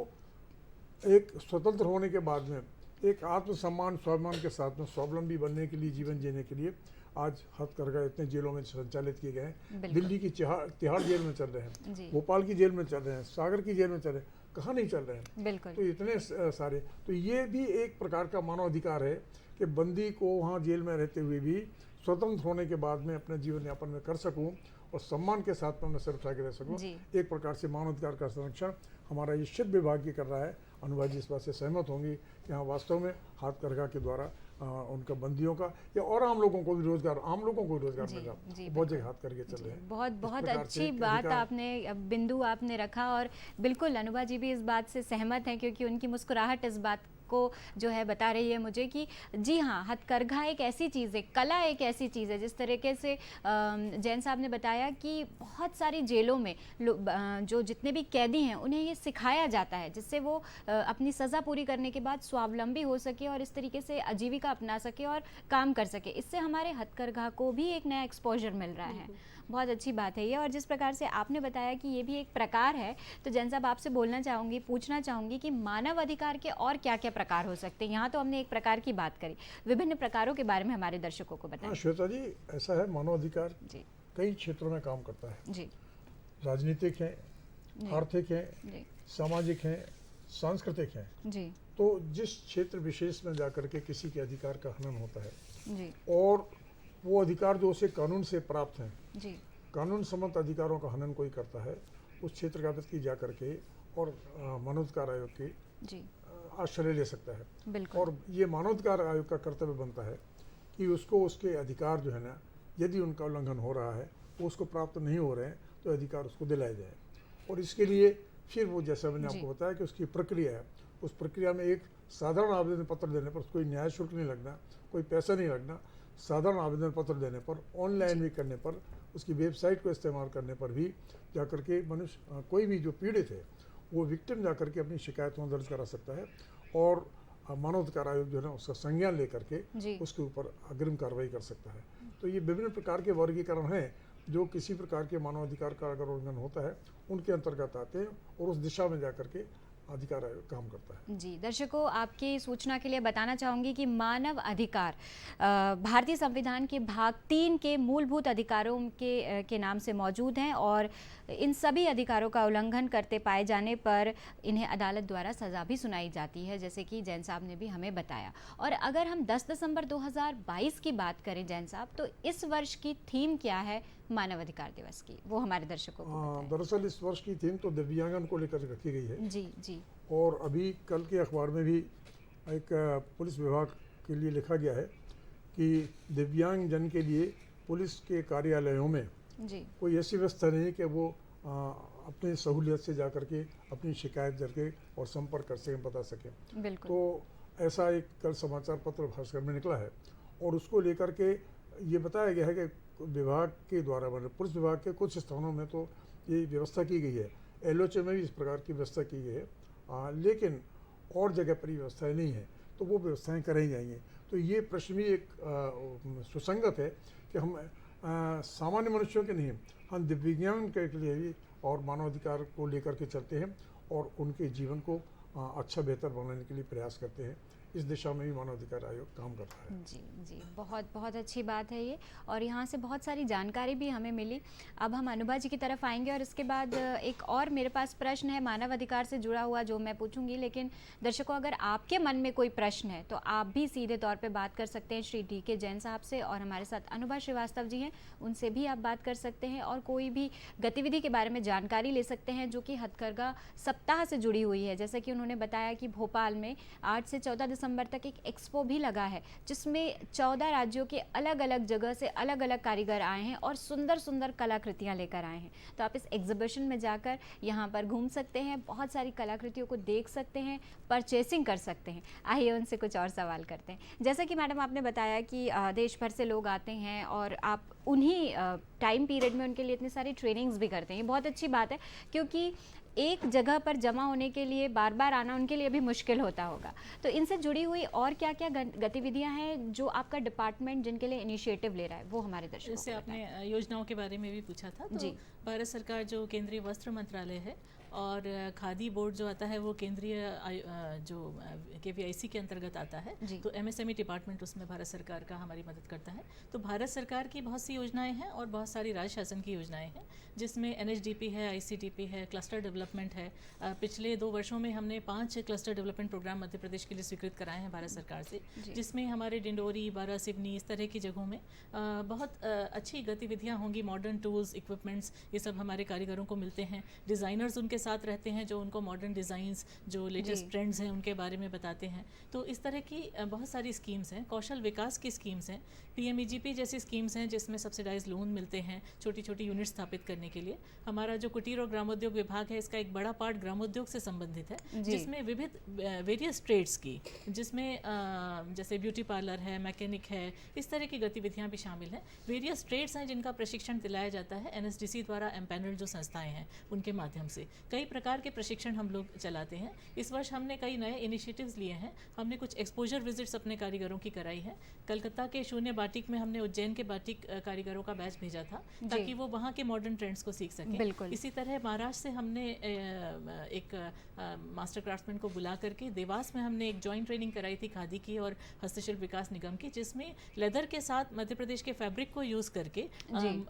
एक स्वतंत्र होने के बाद में एक आत्मसम्मान, स्वाभिमान के साथ में स्वावलंबी बनने के लिए, जीवन जीने के लिए आज हथकरघा इतने जेलों में संचालित किए गए हैं। दिल्ली की तिहाड़ जेल में चल रहे हैं, भोपाल की जेल में चल रहे हैं, सागर की जेल में चल रहे हैं, कहाँ नहीं चल रहे हैं। तो इतने सारे, तो ये भी एक प्रकार का मानव अधिकार है कि बंदी को वहाँ जेल में रहते हुए भी स्वतंत्र होने के बाद में अपने जीवन यापन में कर सकूँ और सम्मान के साथ में अपने सिर उठा के रह सकूँ। एक प्रकार से मानव अधिकार का संरक्षण हमारा ये शिल्प विभाग की कर रहा है। अनुभाजी जी इस बात से सहमत होंगी कि हाँ, वास्तव में हाथ करघा के द्वारा उनका बंदियों का या और आम लोगों को भी रोजगार, आम लोगों को रोजगार मिल रहा, बहुत जगह हाथ करके चल रहे हैं। बहुत बहुत अच्छी बात आपने, बिंदु आपने रखा और बिल्कुल अनुभा जी भी इस बात से सहमत हैं क्योंकि उनकी मुस्कुराहट इस बात को जो है बता रही है मुझे कि जी हाँ, हथकरघा एक ऐसी चीज़ है, कला एक ऐसी चीज़ है, जिस तरीके से जैन साहब ने बताया कि बहुत सारी जेलों में जो जितने भी कैदी हैं उन्हें ये सिखाया जाता है, जिससे वो अपनी सज़ा पूरी करने के बाद स्वावलंबी हो सके और इस तरीके से आजीविका अपना सके और काम कर सके। इससे हमारे हथकरघा को भी एक नया एक्सपोजर मिल रहा है। बहुत अच्छी बात है ये। और जिस प्रकार से आपने बताया कि ये भी एक प्रकार है, तो जैन साहब आपसे पूछना चाहूँगी कि मानव अधिकार के और क्या क्या प्रकार हो सकते हैं। यहाँ तो हमने एक प्रकार की बात करी, विभिन्न प्रकारों के बारे में हमारे दर्शकों को बताएं। श्वेता जी, ऐसा है, मानव अधिकार जी कई क्षेत्रों में काम करता है। जी राजनीतिक है, आर्थिक है, जी सामाजिक है, सांस्कृतिक है। जी तो जिस क्षेत्र विशेष में जाकर के किसी के अधिकार का हनन होता है जी और वो अधिकार जो उसे कानून से प्राप्त हैं, जी कानून सम्मत अधिकारों का हनन कोई करता है, उस क्षेत्र का व्यक्ति जा करके और मानवाधिकार आयोग के जी आश्रय ले सकता है। बिल्कुल। और ये मानवाधिकार आयोग का कर्तव्य बनता है कि उसको उसके अधिकार जो है ना, यदि उनका उल्लंघन हो रहा है, वो उसको प्राप्त नहीं हो रहे हैं, तो अधिकार उसको दिलाया जाए। और इसके लिए फिर वो, जैसा मैंने आपको बताया कि उसकी प्रक्रिया है, उस प्रक्रिया में एक साधारण आवेदन पत्र देने पर कोई न्याय शुल्क नहीं लगना, कोई पैसा नहीं लगना। साधारण आवेदन पत्र देने पर, ऑनलाइन भी करने पर, उसकी वेबसाइट को इस्तेमाल करने पर भी जाकर के मनुष्य, कोई भी जो पीड़ित है, वो विक्टिम जाकर के अपनी शिकायत वहाँ दर्ज करा सकता है और मानवाधिकार आयोग जो है ना, उसका संज्ञान लेकर के उसके ऊपर अग्रिम कार्रवाई कर सकता है। तो ये विभिन्न प्रकार के वर्गीकरण हैं जो किसी प्रकार के मानवाधिकार का अगर उल्लंघन होता है, उनके अंतर्गत आते हैं और उस दिशा में जाकर के अधिकार आयोग काम करता है। जी, दर्शकों आपकी सूचना के लिए बताना चाहूँगी कि मानव अधिकार भारतीय संविधान के भाग 3 के मूलभूत अधिकारों के नाम से मौजूद हैं और इन सभी अधिकारों का उल्लंघन करते पाए जाने पर इन्हें अदालत द्वारा सज़ा भी सुनाई जाती है, जैसे कि जैन साहब ने भी हमें बताया। और अगर हम 10 दिसंबर 2022 की बात करें जैन साहब, तो इस वर्ष की थीम क्या है मानव अधिकार दिवस की, वो हमारे दर्शकों को बताएं। दरअसल इस वर्ष की थीम तो दिव्यांगन को लेकर रखी गई है। जी जी। और अभी कल के अखबार में भी एक पुलिस विभाग के लिए लिखा गया है कि दिव्यांग जन के लिए पुलिस के कार्यालयों में जी कोई ऐसी व्यवस्था नहीं है कि वो अपनी सहूलियत से जाकर के अपनी शिकायत करके और संपर्क कर सकें, बता सकें। बिल्कुल। तो ऐसा एक कल समाचार पत्र भास्कर में निकला है और उसको लेकर के ये बताया गया है कि विभाग के द्वारा, मतलब पुलिस विभाग के कुछ स्थानों में तो ये व्यवस्था की गई है, एलओचे में भी इस प्रकार की व्यवस्था की गई है, लेकिन और जगह पर ये व्यवस्थाएँ नहीं है, तो वो व्यवस्थाएँ कराई जाएंगी। तो ये प्रश्न भी एक सुसंगत है कि हम सामान्य मनुष्यों के नहीं, हम दिव्यांग के लिए भी और मानवाधिकार को लेकर के चलते हैं और उनके जीवन को अच्छा बेहतर बनाने के लिए प्रयास करते हैं। इस दिशा में भी मानवाधिकार आयोग काम करता है। जी जी, बहुत बहुत अच्छी बात है ये, और यहाँ से बहुत सारी जानकारी भी हमें मिली। अब हम अनुभा जी की तरफ आएंगे और इसके बाद एक और मेरे पास प्रश्न है मानव अधिकार से जुड़ा हुआ जो मैं पूछूंगी, लेकिन दर्शकों अगर आपके मन में कोई प्रश्न है तो आप भी सीधे तौर पे बात कर सकते हैं श्री DK जैन साहब से, और हमारे साथ अनुभा श्रीवास्तव जी हैं, उनसे भी आप बात कर सकते हैं और कोई भी गतिविधि के बारे में जानकारी ले सकते हैं जो कि हथकरघा सप्ताह से जुड़ी हुई है। जैसा कि उन्होंने बताया कि भोपाल में 8 से 14 दिसंबर तक एक एक्सपो भी लगा है जिसमें 14 राज्यों के अलग अलग जगह से अलग अलग कारीगर आए हैं और सुंदर सुंदर कलाकृतियां लेकर आए हैं। तो आप इस एग्जीबिशन में जाकर यहाँ पर घूम सकते हैं, बहुत सारी कलाकृतियों को देख सकते हैं, परचेसिंग कर सकते हैं। आइए उनसे कुछ और सवाल करते हैं। जैसा कि मैडम आपने बताया कि देश भर से लोग आते हैं और आप उन्हीं टाइम पीरियड में उनके लिए इतनी सारी ट्रेनिंग्स भी करते हैं। ये बहुत अच्छी बात है क्योंकि एक जगह पर जमा होने के लिए बार बार आना उनके लिए भी मुश्किल होता होगा। तो इनसे जुड़ी हुई और क्या क्या गतिविधियां हैं जो आपका डिपार्टमेंट जिनके लिए इनिशिएटिव ले रहा है, वो हमारे दर्शकों जैसे को आपने योजनाओं के बारे में भी पूछा था, तो जी। भारत सरकार जो केंद्रीय वस्त्र मंत्रालय है और खादी बोर्ड जो आता है वो केंद्रीय जो KVIC के अंतर्गत आता है, तो MSME डिपार्टमेंट उसमें भारत सरकार का हमारी मदद करता है। तो भारत सरकार की बहुत सी योजनाएं हैं और बहुत सारी राज्य शासन की योजनाएं हैं जिसमें NHDP है, ICTP है, क्लस्टर डेवलपमेंट है। पिछले 2 वर्षों में हमने 5 cluster development programme Madhya Pradesh के लिए स्वीकृत कराए हैं भारत सरकार से, जिसमें हमारे डिंडोरी, बारा सिवनी, इस तरह की जगहों में बहुत अच्छी गतिविधियाँ होंगी। मॉडर्न टूल्स, इक्विपमेंट्स, ये सब हमारे कारीगरों को मिलते हैं। डिज़ाइनर्स उनके के साथ रहते हैं जो उनको मॉडर्न डिज़ाइंस, जो लेटेस्ट ट्रेंड्स हैं उनके बारे में बताते हैं। तो इस तरह की बहुत सारी स्कीम्स हैं, कौशल विकास की स्कीम्स हैं, PMEGP जैसी स्कीम्स हैं जिसमें सब्सिडाइज लोन मिलते हैं छोटी छोटी यूनिट स्थापित करने के लिए। हमारा जो कुटीर और ग्रामोद्योग विभाग है, इसका एक बड़ा पार्ट ग्रामोद्योग से संबंधित है, जिसमें विविध वेरियस ट्रेड्स की, जिसमें जैसे ब्यूटी पार्लर है, मैकेनिक है, इस तरह की गतिविधियां भी शामिल हैं। वेरियस ट्रेड्स हैं जिनका प्रशिक्षण दिलाया जाता है NSDC द्वारा एम्पैनल जो संस्थाएं हैं उनके माध्यम से। कई प्रकार के प्रशिक्षण हम लोग चलाते हैं। इस वर्ष हमने कई नए इनिशिएटिव्स लिए हैं। हमने कुछ एक्सपोजर विजिट्स अपने कारीगरों की कराई है। कलकत्ता के शून्य बाटिक में हमने उज्जैन के बाटिक कारीगरों का बैच भेजा था ताकि वो वहाँ के मॉडर्न ट्रेंड्स को सीख सकें। इसी तरह महाराष्ट्र से हमने एक मास्टर क्राफ्ट्समैन को बुला करके देवास में हमने एक जॉइंट ट्रेनिंग कराई थी खादी की और हस्तशिल्प विकास निगम की, जिसमें लेदर के साथ मध्य प्रदेश के फैब्रिक को यूज़ करके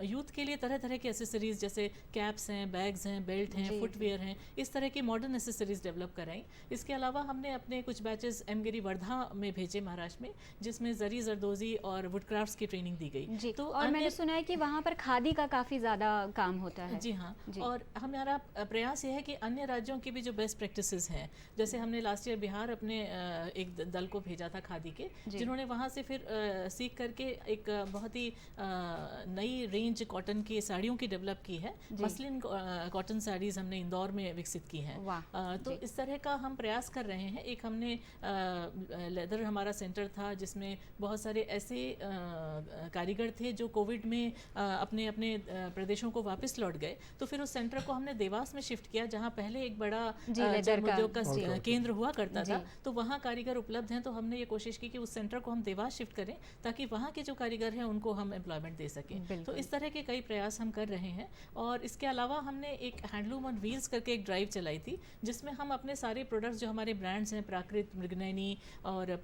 यूथ के लिए तरह तरह की एसेसरीज जैसे कैप्स हैं, बैग्स हैं, बेल्ट हैं, फुटवेयर हैं, इस तरह की मॉडर्न एसेसरीज डेवलप कराई। इसके अलावा हमने अपने कुछ बैचेस एमगिरी वर्धा में भेजे महाराष्ट्र में, जिसमें जरी जरदोजी और वुडक्राफ्ट्स की ट्रेनिंग दी गई। तो और मैंने सुना है कि वहाँ पर खादी का काफ़ी ज़्यादा काम होता है। जी हाँ, और हमारा प्रयास ये है कि अन्य राज्यों की भी जो बेस्ट प्रैक्टिसेस हैं, जैसे हमने लास्ट ईयर बिहार अपने एक दल को भेजा था खादी के, जिन्होंने वहाँ से फिर सीख करके एक बहुत ही नई रेंज कॉटन की साड़ियों की डेवलप की है। मसलिन कॉटन साड़ीज़ हमने इंदौर में विकसित की हैं। तो इस तरह का हम प्रयास कर रहे हैं। एक हमने लेदर हमारा सेंटर था जिसमें बहुत सारे ऐसे कारीगर थे जो कोविड में अपने अपने प्रदेशों को वापस लौट गए, तो फिर उस सेंटर को हमने देवास में शिफ्ट किया, जहाँ पहले एक बड़ा उद्योग का केंद्र हुआ करता था। तो वहाँ कारीगर उपलब्ध हैं, तो हमने ये कोशिश की कि उस सेंटर को हम देवास शिफ्ट करें ताकि वहाँ के जो कारीगर हैं उनको हम एम्प्लॉयमेंट दे सकें। तो इस तरह के कई प्रयास हम कर रहे हैं। और इसके अलावा हमने एक हैंडलूम ऑन व्हील्स करके एक ड्राइव चलाई थी, जिसमें हम अपने सारे प्रोडक्ट्स जो हमारे ब्रांड्स हैं, प्राकृत, मृगनयनी और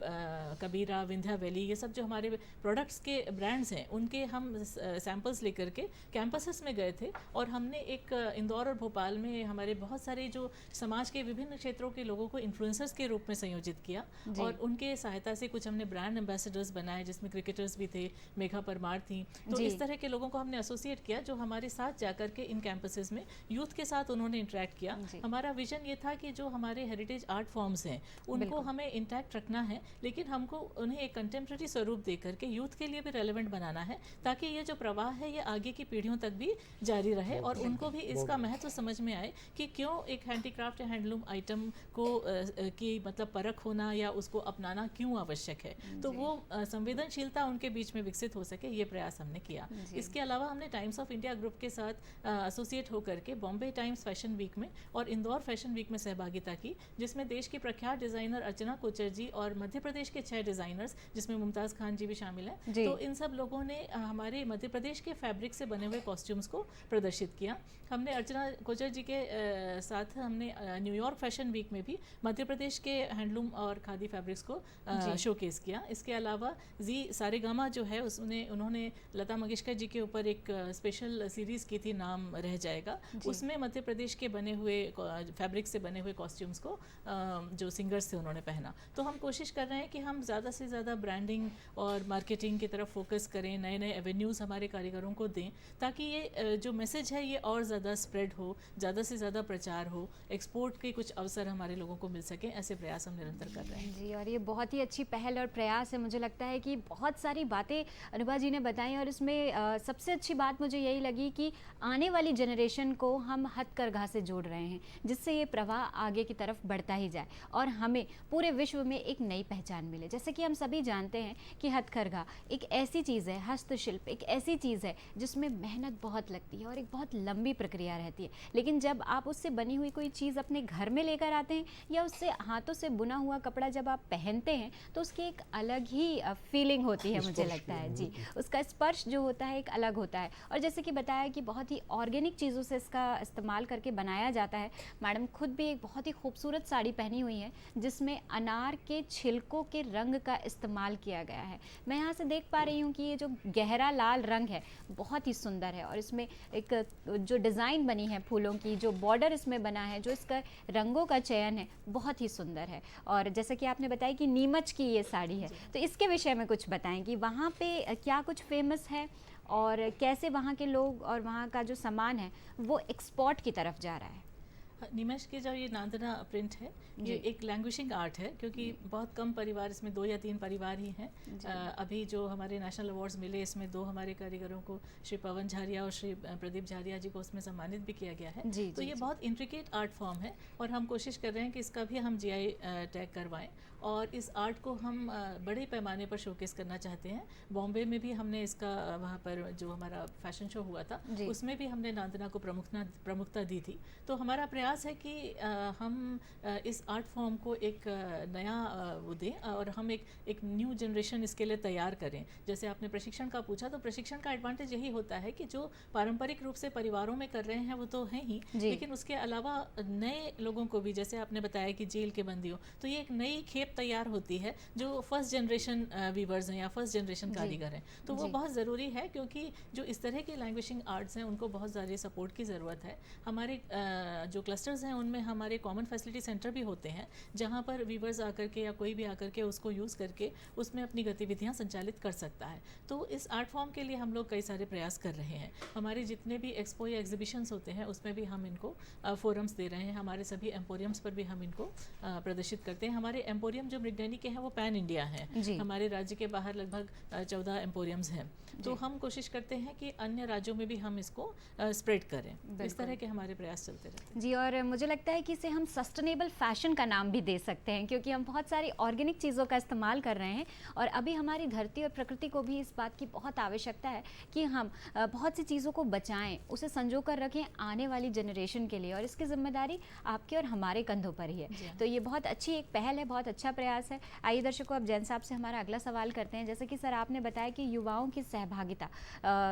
कबीरा, विंध्या वैली, ये सब जो हमारे प्रोडक्ट्स के ब्रांड्स हैं उनके हम सैंपल्स लेकर के कैंपसेस में गए थे। और हमने एक इंदौर और भोपाल में हमारे बहुत सारे जो समाज के विभिन्न क्षेत्रों के लोगों को इन्फ्लुएंसर्स के रूप में संयोजित किया और उनके सहायता से कुछ हमने ब्रांड एम्बेसडर्स बनाए, जिसमें क्रिकेटर्स भी थे, मेघा परमार थी। तो इस तरह के लोगों को हमने एसोसिएट किया जो हमारे साथ जाकर के इन कैंपसेस में यूथ के साथ उन्होंने इंटरेक्ट किया। हमारा विजन ये था कि जो हमारे हेरिटेज आर्ट फॉर्म्स हैं उनको हमें इंटैक्ट रखना है, लेकिन हमको उन्हें एक कंटेम्प्रेरी स्वरूप दे करके यूथ के लिए भी रेलेवेंट बनाना है, ताकि ये जो प्रवाह है ये आगे की पीढ़ियों तक भी जारी रहे और उनको भी इसका महत्व समझ में आए कि क्यों एक हैंडीक्राफ्ट या हैंडलूम आइटम को की मतलब परख होना या उसको अपनाना क्यों आवश्यक है। तो वो संवेदनशीलता उनके बीच में विकसित हो सके, ये प्रयास हमने किया। इसके अलावा हमने टाइम्स ऑफ इंडिया ग्रुप के साथ एसोसिएट होकर के बॉम्बे टाइम्स फैशन वीक में और इंदौर फैशन वीक में सहभागिता की, जिसमें देश की प्रख्यात डिज़ाइनर अर्चना कोचर जी और मध्य प्रदेश के 6 डिज़ाइनर्स, जिसमें मुमताज़ खान जी भी शामिल हैं, तो इन सब लोगों ने हमारे मध्य प्रदेश के फैब्रिक से बने हुए कॉस्ट्यूम्स को प्रदर्शित किया। हमने अर्चना कोचर जी के साथ हमने न्यूयॉर्क फैशन वीक में भी मध्य प्रदेश के हैंडलूम और खादी फैब्रिक्स को शोकेस किया। इसके अलावा जी सारेगामा जो है उन्होंने लता मंगेशकर जी के ऊपर एक स्पेशल सीरीज़ की थी, नाम रह जाएगा, उसमें मध्य प्रदेश के बने हुए फैब्रिक से बने हुए कॉस्ट्यूम्स को जो सिंगर्स थे उन्होंने पहना। तो हम कोशिश कर रहे हैं कि हम ज़्यादा से ज़्यादा ब्रांडिंग और मार्केटिंग की तरफ फोकस करें, नए नए एवेन्यूज़ हमारे कारीगरों को दें, ताकि ये जो मैसेज है ये और ज़्यादा स्प्रेड हो, ज़्यादा से ज़्यादा प्रचार हो, एक्सपोर्ट के कुछ अवसर हमारे लोगों को मिल सकें। ऐसे प्रयास हम निरंतर कर रहे हैं। जी, और ये बहुत ही अच्छी पहल और प्रयास है। मुझे लगता है कि बहुत सारी बातें अनुभा जी ने बताई और इसमें सबसे अच्छी बात मुझे यही लगी कि आने वाली जनरेशन को हम हथकरघा से जोड़ रहे हैं, जिससे ये प्रवाह आगे की तरफ बढ़ता ही जाए और हमें पूरे विश्व में एक नई पहचान मिले। जैसे कि हम सभी जानते हैं कि हथकरघा एक ऐसी चीज़ है, हस्तशिल्प एक ऐसी चीज़ है जिसमें मेहनत बहुत लगती है और एक बहुत लंबी प्रक्रिया रहती है, लेकिन जब आप उससे बनी हुई कोई चीज़ अपने घर में लेकर आते हैं या उससे हाथों से बुना हुआ कपड़ा जब आप पहनते हैं तो उसकी एक अलग ही फीलिंग होती है, मुझे लगता है। जी, उसका स्पर्श जो होता है एक अलग होता है। और जैसे कि बताया कि बहुत ही ऑर्गेनिक चीज़ों से इसका इस्तेमाल करके बनाया जाता है। मैडम खुद भी एक बहुत ही खूबसूरत साड़ी पहनी हुई है जिसमें अनार के छिलकों के रंग का इस्तेमाल किया गया है। मैं यहाँ से देख पा रही हूँ कि ये जो गहरा लाल रंग है बहुत ही सुंदर है और इसमें एक जो डिज़ाइन बनी है फूलों की, जो बॉर्डर इसमें बना है, जो इसका रंगों का चयन है बहुत ही सुंदर है। और जैसे कि आपने बताया कि नीमच की ये साड़ी है, तो इसके विषय में कुछ बताएं कि वहाँ पे क्या कुछ फेमस है और कैसे वहाँ के लोग और वहाँ का जो सामान है वो एक्सपोर्ट की तरफ जा रहा है। निमेश की जो ये नांदना प्रिंट है, ये जी। एक लैंग्वेजिंग आर्ट है, क्योंकि बहुत कम परिवार, इसमें 2 या 3 परिवार ही हैं। अभी जो हमारे नेशनल अवार्ड्स मिले, इसमें 2 हमारे कारीगरों को, श्री पवन झारिया और श्री प्रदीप झारिया जी को उसमें सम्मानित भी किया गया है। जी, तो जी, ये जी। बहुत इंट्रिकेट आर्ट फॉर्म है और हम कोशिश कर रहे हैं कि इसका भी हम जीआई टैग करवाएं और इस आर्ट को हम बड़े पैमाने पर शोकेस करना चाहते हैं। बॉम्बे में भी हमने इसका वहाँ पर जो हमारा फैशन शो हुआ था, जी। उसमें भी हमने नांदना को प्रमुखता दी थी। तो हमारा प्रयास है कि हम इस आर्ट फॉर्म को एक नया वो दें और हम एक न्यू जनरेशन इसके लिए तैयार करें। जैसे आपने प्रशिक्षण का पूछा, तो प्रशिक्षण का एडवांटेज यही होता है कि जो पारंपरिक रूप से परिवारों में कर रहे हैं वो तो हैं ही, जी। लेकिन उसके अलावा नए लोगों को भी, जैसे आपने बताया कि जेल के बंदियों, तो ये एक नई खेप तैयार होती है जो फर्स्ट जनरेशन वीवर्स हैं या फर्स्ट जनरेशन जी। कारीगर हैं। तो वो जी। बहुत ज़रूरी है, क्योंकि जो इस तरह के लैंग्वेजिंग आर्ट्स हैं उनको बहुत ज़्यादा सपोर्ट की ज़रूरत है। हमारे जो क्लस्टर्स हैं उनमें हमारे कॉमन फैसिलिटी सेंटर भी होते हैं, जहाँ पर वीवर्स आकर के या कोई भी आकर के उसको यूज़ करके उसमें अपनी गतिविधियाँ संचालित कर सकता है। तो इस आर्ट फॉर्म के लिए हम लोग कई सारे प्रयास कर रहे हैं। हमारे जितने भी एक्सपो या एग्जीबिशंस होते हैं उसमें भी हम इनको फोरम्स दे रहे हैं। हमारे सभी एम्पोरियम्स पर भी हम इनको प्रदर्शित करते हैं। हमारे एम्पोरियम जो मृगनयनी के हैं वो पैन इंडिया हैं। जी। हमारे राज्य के बाहर लगभग 14 एम्पोरियम्स हैं। तो हम कोशिश करते हैं कि अन्य राज्यों में भी हम इसको स्प्रेड करें। इस तरह के हमारे प्रयास चलते रहते हैं। जी, और मुझे लगता है कि इसे हम सस्टेनेबल फैशन का नाम भी दे सकते हैं, क्योंकि हम बहुत सारी ऑर्गेनिक चीज़ों का इस्तेमाल कर रहे हैं और अभी हमारी धरती और प्रकृति को भी इस बात की बहुत आवश्यकता है कि हम बहुत सी चीज़ों को बचाएं, उसे संजो कर रखें आने वाली जनरेशन के लिए, और इसकी जिम्मेदारी आपके और हमारे कंधों पर ही है। तो ये बहुत अच्छी एक पहल है, बहुत अच्छा प्रयास है। आइए दर्शकों, अब जैन साहब से हमारा अगला सवाल करते हैं। जैसे कि सर आपने बताया कि युवाओं की सहभागिता,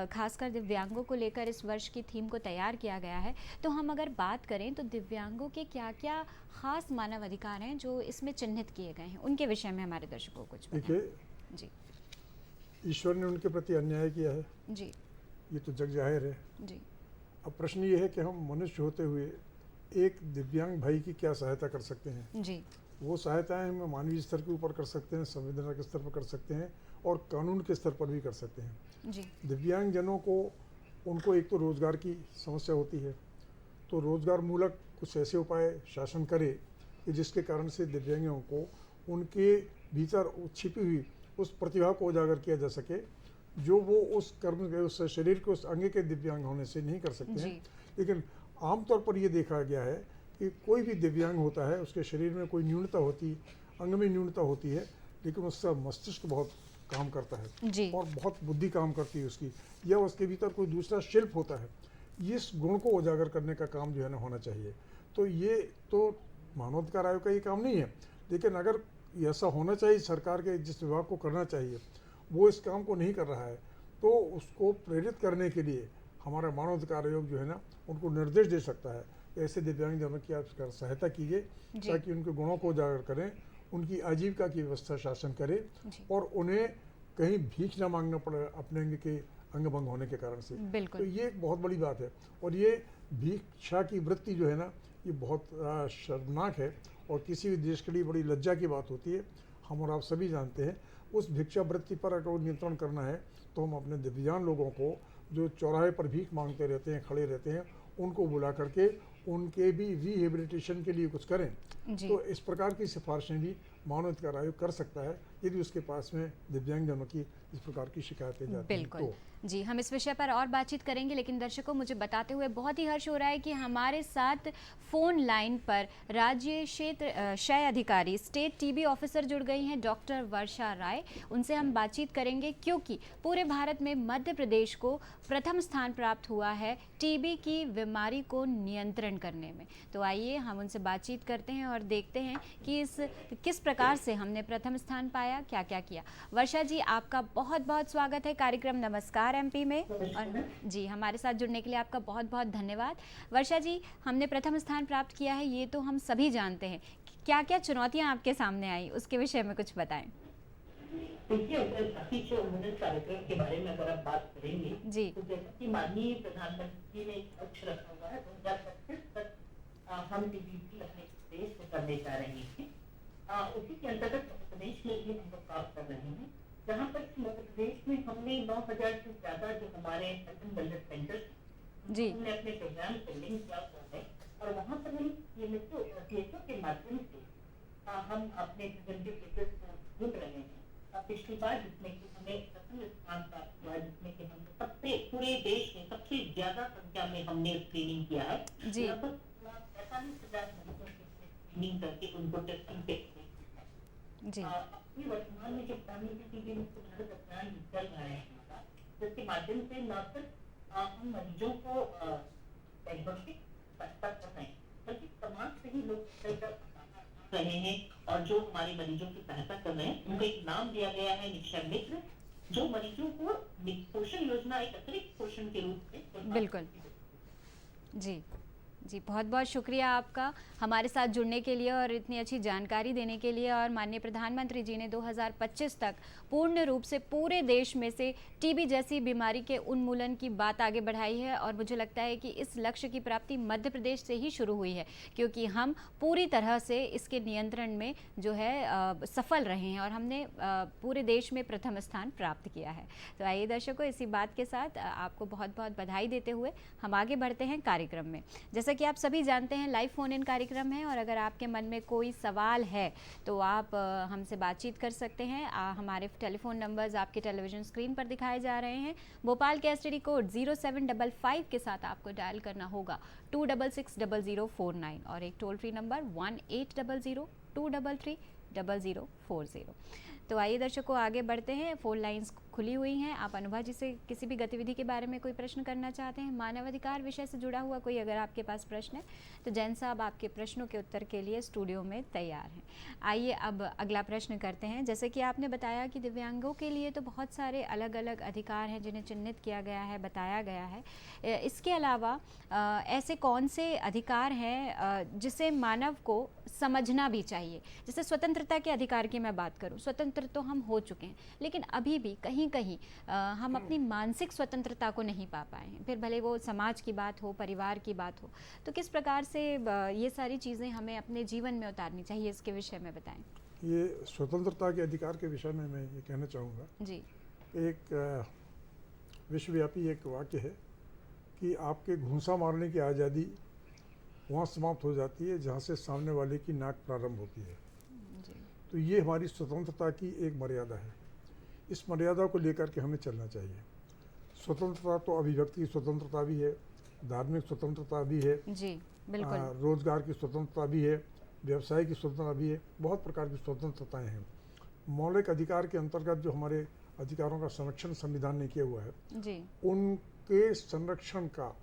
खासकर दिव्यांगों को लेकर इस वर्ष की थीम को तैयार किया गया है। तो हम अगर बात करें तो दिव्यांगों के क्या क्या खास मानव अधिकार हैं जो इसमें चिन्हित किए गए हैं, उनके विषय में हमारे दर्शकों को कुछ बताएं। देखिए, जी ईश्वर ने उनके प्रति अन्याय किया है, जी ये तो जग जाहिर है। जी अब प्रश्न ये है कि हम मनुष्य होते हुए एक दिव्यांग भाई की क्या सहायता कर सकते हैं। जी वो सहायताएं हम मानवीय स्तर के ऊपर कर सकते हैं, संवेदना के स्तर पर कर सकते हैं और कानून के स्तर पर भी कर सकते हैं। जी दिव्यांगजनों को, उनको एक तो रोज़गार की समस्या होती है, तो रोज़गार मूलक कुछ ऐसे उपाय शासन करे कि जिसके कारण से दिव्यांगों को उनके भीतर छिपी हुई उस प्रतिभा को उजागर किया जा सके जो वो उस कर्म के, उस शरीर के उस अंग के दिव्यांग होने से नहीं कर सकते हैं। लेकिन आमतौर पर ये देखा गया है कि कोई भी दिव्यांग होता है, उसके शरीर में कोई न्यूनता होती, अंग में न्यूनता होती है, लेकिन उसका मस्तिष्क बहुत काम करता है जी और बहुत बुद्धि काम करती है उसकी, या उसके भीतर कोई दूसरा शिल्प होता है। इस गुण को उजागर करने का काम जो है ना होना चाहिए। तो ये तो मानवाधिकार आयोग का ये काम नहीं है, लेकिन अगर ऐसा होना चाहिए, सरकार के जिस विभाग को करना चाहिए वो इस काम को नहीं कर रहा है, तो उसको प्रेरित करने के लिए हमारा मानवाधिकार आयोग जो है ना उनको निर्देश दे सकता है कि ऐसे दिव्यांगजनों की आप सहायता कीजिए ताकि उनके गुणों को उजागर करें, उनकी आजीविका की व्यवस्था शासन करे और उन्हें कहीं भीख न मांगना पड़े अपने अंग के अंग भंग होने के कारण से। तो ये एक बहुत बड़ी बात है और ये भिक्षा की वृत्ति जो है ना ये बहुत शर्मनाक है और किसी भी देश के लिए बड़ी लज्जा की बात होती है। हम और आप सभी जानते हैं उस भिक्षा वृत्ति पर अगर नियंत्रण करना है तो हम अपने दिव्यांग लोगों को जो चौराहे पर भीख मांगते रहते हैं, खड़े रहते हैं, उनको बुला करके उनके भी रिहेबिलिटेशन के लिए कुछ करें। तो इस प्रकार की सिफारिशें भी मानवाधिकार आयोग कर सकता है यदि उसके पास में दिव्यांगजनों की इस प्रकार की शिकायतें जाती हैं तो। जी, हम इस विषय पर और बातचीत करेंगे, लेकिन दर्शकों मुझे बताते हुए बहुत ही हर्ष हो रहा है कि हमारे साथ फ़ोन लाइन पर राज्य क्षेत्र क्षय अधिकारी, स्टेट टीबी ऑफिसर जुड़ गई हैं, डॉक्टर वर्षा राय। उनसे हम बातचीत करेंगे क्योंकि पूरे भारत में मध्य प्रदेश को प्रथम स्थान प्राप्त हुआ है टीबी की बीमारी को नियंत्रण करने में। तो आइए हम उनसे बातचीत करते हैं और देखते हैं कि किस प्रकार से हमने प्रथम स्थान पाया, क्या क्या किया। वर्षा जी, आपका बहुत बहुत स्वागत है कार्यक्रम नमस्कार एमपी में, और जी हमारे साथ जुड़ने के लिए आपका बहुत बहुत धन्यवाद। वर्षा जी, हमने प्रथम स्थान प्राप्त किया है ये तो हम सभी जानते हैं, क्या क्या चुनौतियां आपके सामने आई उसके विषय में कुछ बताएं। देखिए, अगर अभी जो उन्नत कार्यक्रम के बारे में अगर आप बात करेंगे जी, तो जैसा कि माननीय प्रधानमंत्री ने एक लक्ष्य रखा हुआ है 2025 तक हम टीबी अपने देश में करने जा रहे हैं। उसी के अंतर्गत मध्य प्रदेश में भी हम लोग काम कर रहे हैं, जहाँ पर मध्य प्रदेश में हमने 9,000 से ज्यादा जो हमारे वेलनेस सेंटर जी, हमने अपने प्रोग्राम से लिंक किया हुआ है और वहाँ पर हम CHO के माध्यम से हम अपने प्रिवेंटिव केसेस को ढूंढ रहे हैं। पिछली बार जिसमें कि हमें प्रथम स्थान प्राप्त हुआ, जिसमें कि हमने सबसे पूरे देश में सबसे ज्यादा संख्या में हमने स्क्रीनिंग किया है। जी। लगभग 45,000 मरीजों की स्क्रीनिंग करके उनको टेस्टिंग पे जी। अभी वर्तमान में जो प्रधानमंत्री टीबी मुक्त भारत अभियान चल रहा है हमारा, जिसके माध्यम से न सिर्फ हम मरीजों को डायग्नोस्टिक सहायता कर रहे हैं, बल्कि समाज से ही लोग रहे हैं और जो हमारे मरीजों की सहायता कर रहे हैं उनको एक नाम दिया गया है निक्षय मित्र, जो मरीजों को पोषण योजना एक अतिरिक्त पोषण के रूप में बिल्कुल। जी जी, बहुत बहुत शुक्रिया आपका हमारे साथ जुड़ने के लिए और इतनी अच्छी जानकारी देने के लिए। और माननीय प्रधानमंत्री जी ने 2025 तक पूर्ण रूप से पूरे देश में से टीबी जैसी बीमारी के उन्मूलन की बात आगे बढ़ाई है और मुझे लगता है कि इस लक्ष्य की प्राप्ति मध्य प्रदेश से ही शुरू हुई है, क्योंकि हम पूरी तरह से इसके नियंत्रण में जो है सफल रहे हैं और हमने पूरे देश में प्रथम स्थान प्राप्त किया है। तो आइए दर्शकों, इसी बात के साथ आपको बहुत बहुत बधाई देते हुए हम आगे बढ़ते हैं कार्यक्रम में। जैसा कि आप सभी जानते हैं, लाइव फोन इन कार्यक्रम है और अगर आपके मन में कोई सवाल है तो आप हमसे बातचीत कर सकते हैं। हमारे टेलीफोन नंबर्स आपके टेलीविजन स्क्रीन पर दिखाए जा रहे हैं। भोपाल के STD कोड 0755 के साथ आपको डायल करना होगा 2660049 और एक टोल फ्री नंबर 1800-233-0040। तो आइए दर्शकों, आगे बढ़ते हैं। फ़ोन लाइंस खुली हुई हैं। आप अनुभा जी से किसी भी गतिविधि के बारे में कोई प्रश्न करना चाहते हैं, मानवाधिकार विषय से जुड़ा हुआ कोई अगर आपके पास प्रश्न है तो जैन साहब आपके प्रश्नों के उत्तर के लिए स्टूडियो में तैयार हैं। आइए अब अगला प्रश्न करते हैं। जैसे कि आपने बताया कि दिव्यांगों के लिए तो बहुत सारे अलग अलग अधिकार हैं जिन्हें चिन्हित किया गया है, बताया गया है। इसके अलावा ऐसे कौन से अधिकार हैं जिसे मानव को समझना भी चाहिए? जैसे स्वतंत्रता के अधिकार की मैं बात करूं, स्वतंत्र तो हम हो चुके हैं, लेकिन अभी भी कहीं कहीं हम अपनी मानसिक स्वतंत्रता को नहीं पा पाए हैं, फिर भले वो समाज की बात हो, परिवार की बात हो। तो किस प्रकार से ये सारी चीज़ें हमें अपने जीवन में उतारनी चाहिए, इसके विषय में बताएं। ये स्वतंत्रता के अधिकार के विषय में मैं ये कहना चाहूँगा। जी। एक विश्वव्यापी एक वाक्य है कि आपके घूंसा मारने की आज़ादी वहाँ समाप्त हो जाती है जहाँ से सामने वाले की नाक प्रारंभ होती है। जी। तो ये हमारी स्वतंत्रता की एक मर्यादा है। इस मर्यादा को लेकर के हमें चलना चाहिए। स्वतंत्रता तो अभिव्यक्ति की स्वतंत्रता भी है, धार्मिक स्वतंत्रता भी है, जी बिल्कुल, रोजगार की स्वतंत्रता भी है, व्यवसाय की स्वतंत्रता भी है, बहुत प्रकार की स्वतंत्रताएं हैं। मौलिक अधिकार के अंतर्गत जो हमारे अधिकारों का संरक्षण संविधान ने किया हुआ है, जी उनके संरक्षण का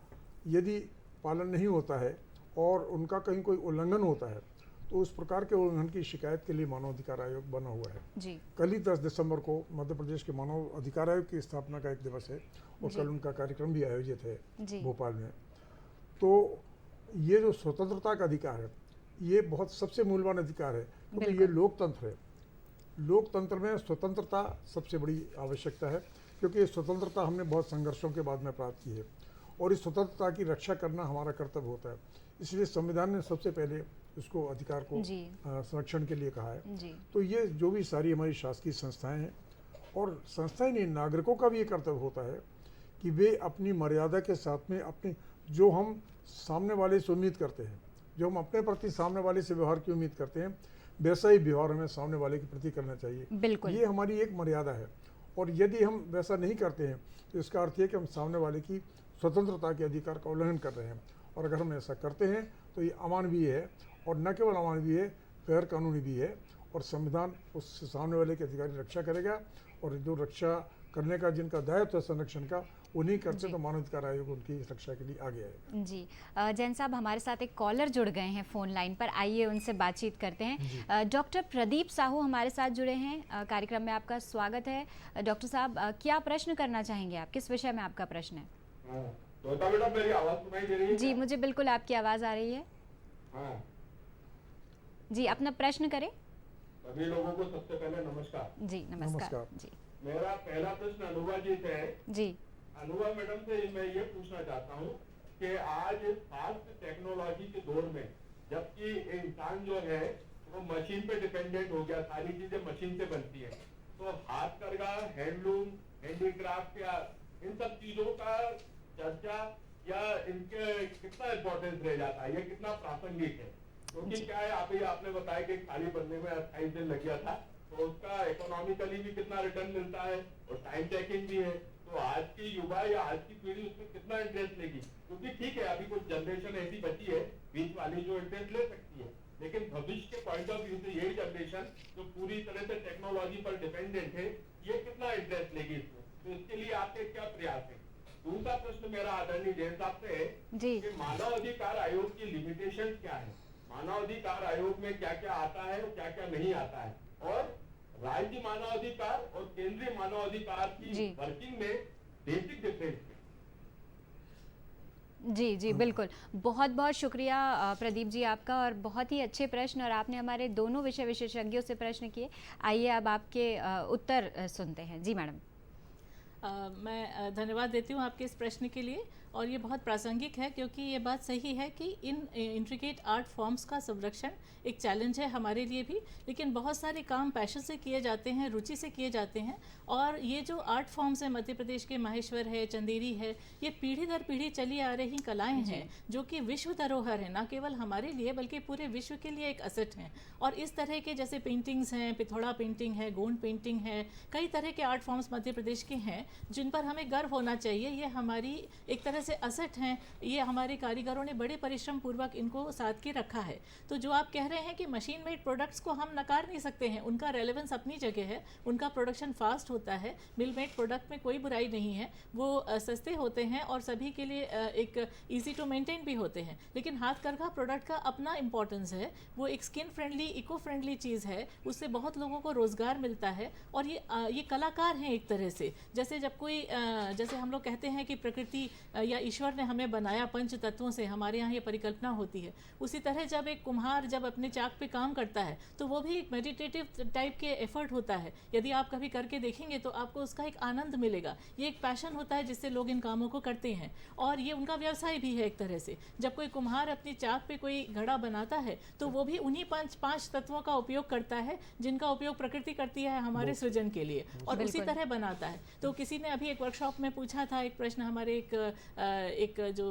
यदि पालन नहीं होता है और उनका कहीं कोई उल्लंघन होता है तो उस प्रकार के उल्लंघन की शिकायत के लिए मानव अधिकार आयोग बना हुआ है। जी। कल ही 10 दिसंबर को मध्य प्रदेश के मानव अधिकार आयोग की स्थापना का एक दिवस है और कल उनका कार्यक्रम भी आयोजित है भोपाल में। तो ये जो स्वतंत्रता का अधिकार है, ये बहुत सबसे मूल्यवान अधिकार है, क्योंकि ये लोकतंत्र है। लोकतंत्र में स्वतंत्रता सबसे बड़ी आवश्यकता है, क्योंकि स्वतंत्रता हमने बहुत संघर्षों के बाद में प्राप्त की है और इस स्वतंत्रता की रक्षा करना हमारा कर्तव्य होता है। इसलिए संविधान ने सबसे पहले उसको अधिकार को संरक्षण के लिए कहा है। जी। तो ये जो भी सारी हमारी शासकीय संस्थाएं हैं और संस्थाएं नहीं, नागरिकों का भी ये कर्तव्य होता है कि वे अपनी मर्यादा के साथ में अपने जो हम सामने वाले से उम्मीद करते हैं, जो हम अपने प्रति सामने वाले से व्यवहार की उम्मीद करते हैं, वैसा ही व्यवहार हमें सामने वाले के प्रति करना चाहिए। बिल्कुल। ये हमारी एक मर्यादा है और यदि हम वैसा नहीं करते हैं तो इसका अर्थ है कि हम सामने वाले की स्वतंत्रता के अधिकार का उल्लंघन कर रहे हैं। और अगर हम ऐसा करते हैं तो ये अमानवीय है और न केवल अमानवीय है, गैर कानूनी भी है। और संविधान उस सामने वाले के अधिकार की रक्षा करेगा और जो रक्षा करने का जिनका दायित्व है संरक्षण का, उन्हीं करते तो मानव अधिकार आयोग उनकी रक्षा के लिए आगे आएगा। जी। जैन साहब, हमारे साथ एक कॉलर जुड़ गए हैं फ़ोन लाइन पर, आइए उनसे बातचीत करते हैं। डॉक्टर प्रदीप साहू हमारे साथ जुड़े हैं। कार्यक्रम में आपका स्वागत है। डॉक्टर साहब, क्या प्रश्न करना चाहेंगे आप? किस विषय में आपका प्रश्न है? बेटा, मेरी आवाज़ सुनाई दे रही है? जी, मुझे बिल्कुल आपकी आवाज़ आ रही है। हाँ। जी, अपना प्रश्न करें। सभी लोगों को सबसे पहले नमस्कार। जी नमस्कार। जी, मेरा पहला प्रश्न अनुभा जी से है। जी। अनुभा मैडम से मैं ये पूछना चाहता हूँ कि आज फास्ट टेक्नोलॉजी के दौर में, जबकि इंसान जो है वो मशीन पे डिपेंडेंट हो गया, सारी चीजें मशीन से बनती है, तो हाथकरघा, हैंडलूम, हैंडीक्राफ्ट या इन सब चीजों का चर्चा या इनके कितना इम्पोर्टेंस रह जाता है, ये कितना प्रासंगिक है? क्योंकि क्या है, अभी आपने बताया कि खाली बनने में 28 दिन लग गया था, तो उसका इकोनॉमिकली भी कितना रिटर्न मिलता है और टाइम टेकिंग भी है। तो आज की युवा या आज की पीढ़ी उसमें कितना इंटरेस्ट लेगी? क्योंकि ठीक है, अभी कुछ जनरेशन ऐसी बची है बीच वाली जो इंटरेस्ट ले सकती है, लेकिन भविष्य के पॉइंट ऑफ व्यू से यही जनरेशन जो पूरी तरह से टेक्नोलॉजी पर डिपेंडेंट है, ये कितना इंटरेस्ट लेगी इसमें? तो इसके लिए आपके क्या प्रयास है? दूसरा प्रश्न मेरा आदरणीय जैन साहब से है कि मानव अधिकार आयोग की लिमिटेशन क्या है? मानव अधिकार आयोग में क्या क्या आता है और क्या क्या नहीं आता है, और राज्य मानव अधिकार और केंद्रीय मानव अधिकार की वर्किंग में बेसिक डिफरेंस है? जी जी बिल्कुल, बहुत बहुत शुक्रिया प्रदीप जी आपका, और बहुत ही अच्छे प्रश्न, और आपने हमारे दोनों विषय विशेषज्ञों से प्रश्न किए। आइए अब आपके उत्तर सुनते हैं। जी मैडम। मैं धन्यवाद देती हूँ आपके इस प्रश्न के लिए, और ये बहुत प्रासंगिक है क्योंकि ये बात सही है कि इन इंट्रिकेट आर्ट फॉर्म्स का संरक्षण एक चैलेंज है हमारे लिए भी, लेकिन बहुत सारे काम पैशन से किए जाते हैं, रुचि से किए जाते हैं। और ये जो आर्ट फॉर्म्स हैं, मध्य प्रदेश के माहेश्वर है, चंदेरी है, ये पीढ़ी दर पीढ़ी चली आ रही कलाएं हैं जो कि विश्व धरोहर है, ना केवल हमारे लिए बल्कि पूरे विश्व के लिए एक असेट हैं। और इस तरह के जैसे पेंटिंग्स हैं, पिथौड़ा पेंटिंग है, गोंड पेंटिंग है, कई तरह के आर्ट फॉर्म्स मध्य प्रदेश के हैं जिन पर हमें गर्व होना चाहिए। ये हमारी एक तरह से असेट हैं, ये हमारे कारीगरों ने बड़े परिश्रम पूर्वक इनको साथ के रखा है। तो जो आप कह रहे हैं कि मशीन मेड प्रोडक्ट्स को हम नकार नहीं सकते हैं, उनका रेलेवेंस अपनी जगह है, उनका प्रोडक्शन फास्ट होता है, मिल मेड प्रोडक्ट में कोई बुराई नहीं है, वो सस्ते होते हैं और सभी के लिए एक ईजी टू मेंटेन भी होते हैं। लेकिन हाथ करघा प्रोडक्ट का अपना इम्पोर्टेंस है, वो एक स्किन फ्रेंडली, इको फ्रेंडली चीज़ है, उससे बहुत लोगों को रोज़गार मिलता है। और ये कलाकार हैं एक तरह से, जैसे जब कोई जैसे हम लोग कहते हैं कि प्रकृति या ईश्वर ने हमें बनाया पंच तत्वों से, हमारे यहाँ ये परिकल्पना होती है, उसी तरह जब एक कुम्हार जब अपने चाक पे काम करता है तो वो भी एक मेडिटेटिव टाइप के एफर्ट होता है। यदि आप कभी करके देखेंगे तो आपको उसका एक आनंद मिलेगा। ये एक पैशन होता है जिससे लोग इन कामों को करते हैं, और ये उनका व्यवसाय भी है एक तरह से। जब कोई कुम्हार अपनी चाक पे कोई घड़ा बनाता है तो वो भी उन्हीं पांच तत्वों का उपयोग करता है जिनका उपयोग प्रकृति करती है हमारे सृजन के लिए, और उसी तरह बनाता है। तो किसी ने अभी एक वर्कशॉप में पूछा था एक प्रश्न, हमारे एक जो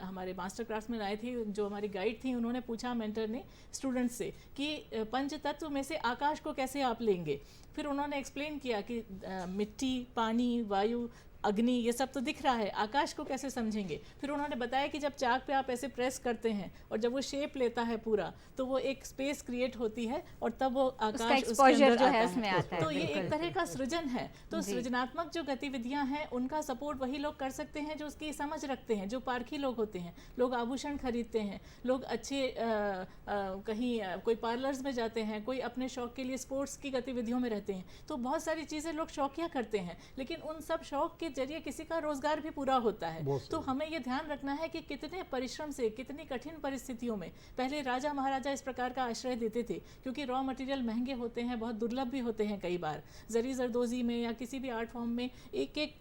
हमारे मास्टर क्लास में आए थे, जो हमारी गाइड थी, उन्होंने पूछा मेंटर ने स्टूडेंट से कि पंच तत्व में से आकाश को कैसे आप लेंगे। फिर उन्होंने एक्सप्लेन किया कि मिट्टी, पानी, वायु, अग्नि, ये सब तो दिख रहा है, आकाश को कैसे समझेंगे। फिर उन्होंने बताया कि जब चाक पे आप ऐसे प्रेस करते हैं और जब वो शेप लेता है पूरा, तो वो एक स्पेस क्रिएट होती है और तब वो आकाश उसके अंदर जो है उसमें आता है। तो ये एक तरह का सृजन है। तो सृजनात्मक जो गतिविधियां हैं उनका सपोर्ट वही लोग कर सकते हैं जो उसकी समझ रखते हैं, जो पारखी लोग होते हैं। लोग आभूषण खरीदते हैं, लोग अच्छे कहीं कोई पार्लर्स में जाते हैं, कोई अपने शौक के लिए स्पोर्ट्स की गतिविधियों में रहते हैं। तो बहुत सारी चीज़ें लोग शौकिया करते हैं, लेकिन उन सब शौक के जरिए किसी का रोजगार भी पूरा होता है। तो हमें ये ध्यान रखना है कि कितने परिश्रम से, कितनी कठिन परिस्थितियों में पहले राजा महाराजा इस प्रकार का आश्रय देते थे, क्योंकि रॉ मटेरियल महंगे होते हैं, बहुत दुर्लभ भी होते हैं। कई बार जरी जरदोजी में या किसी भी आर्ट फॉर्म में एक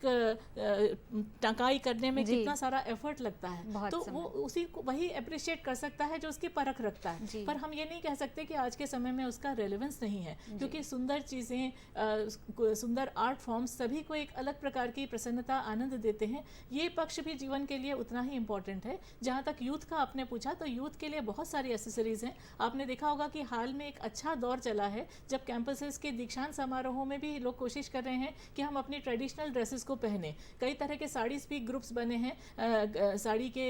टंकाई करने में कितना सारा एफर्ट लगता है, तो वो उसी को वही अप्रिशिएट कर सकता है जो उसकी परख रखता है। पर हम ये नहीं कह सकते कि आज के समय में उसका रेलेवेंस नहीं है, क्योंकि सुंदर चीज़ें, सुंदर आर्ट फॉर्म्स सभी को एक अलग प्रकार की प्रसन्नता, आनंद देते हैं। ये पक्ष भी जीवन के लिए उतना ही इम्पोर्टेंट है। जहाँ तक यूथ का आपने पूछा, तो यूथ के लिए बहुत सारी एसेसरीज हैं। आपने देखा होगा कि हाल में एक अच्छा दौर चला है जब कैंपसेस के दीक्षांत समारोहों में भी लोग कोशिश कर रहे हैं कि हम अपनी ट्रेडिशनल ड्रेसेस को पहने। कई तरह के साड़ी स्पीक ग्रुप्स बने हैं, साड़ी के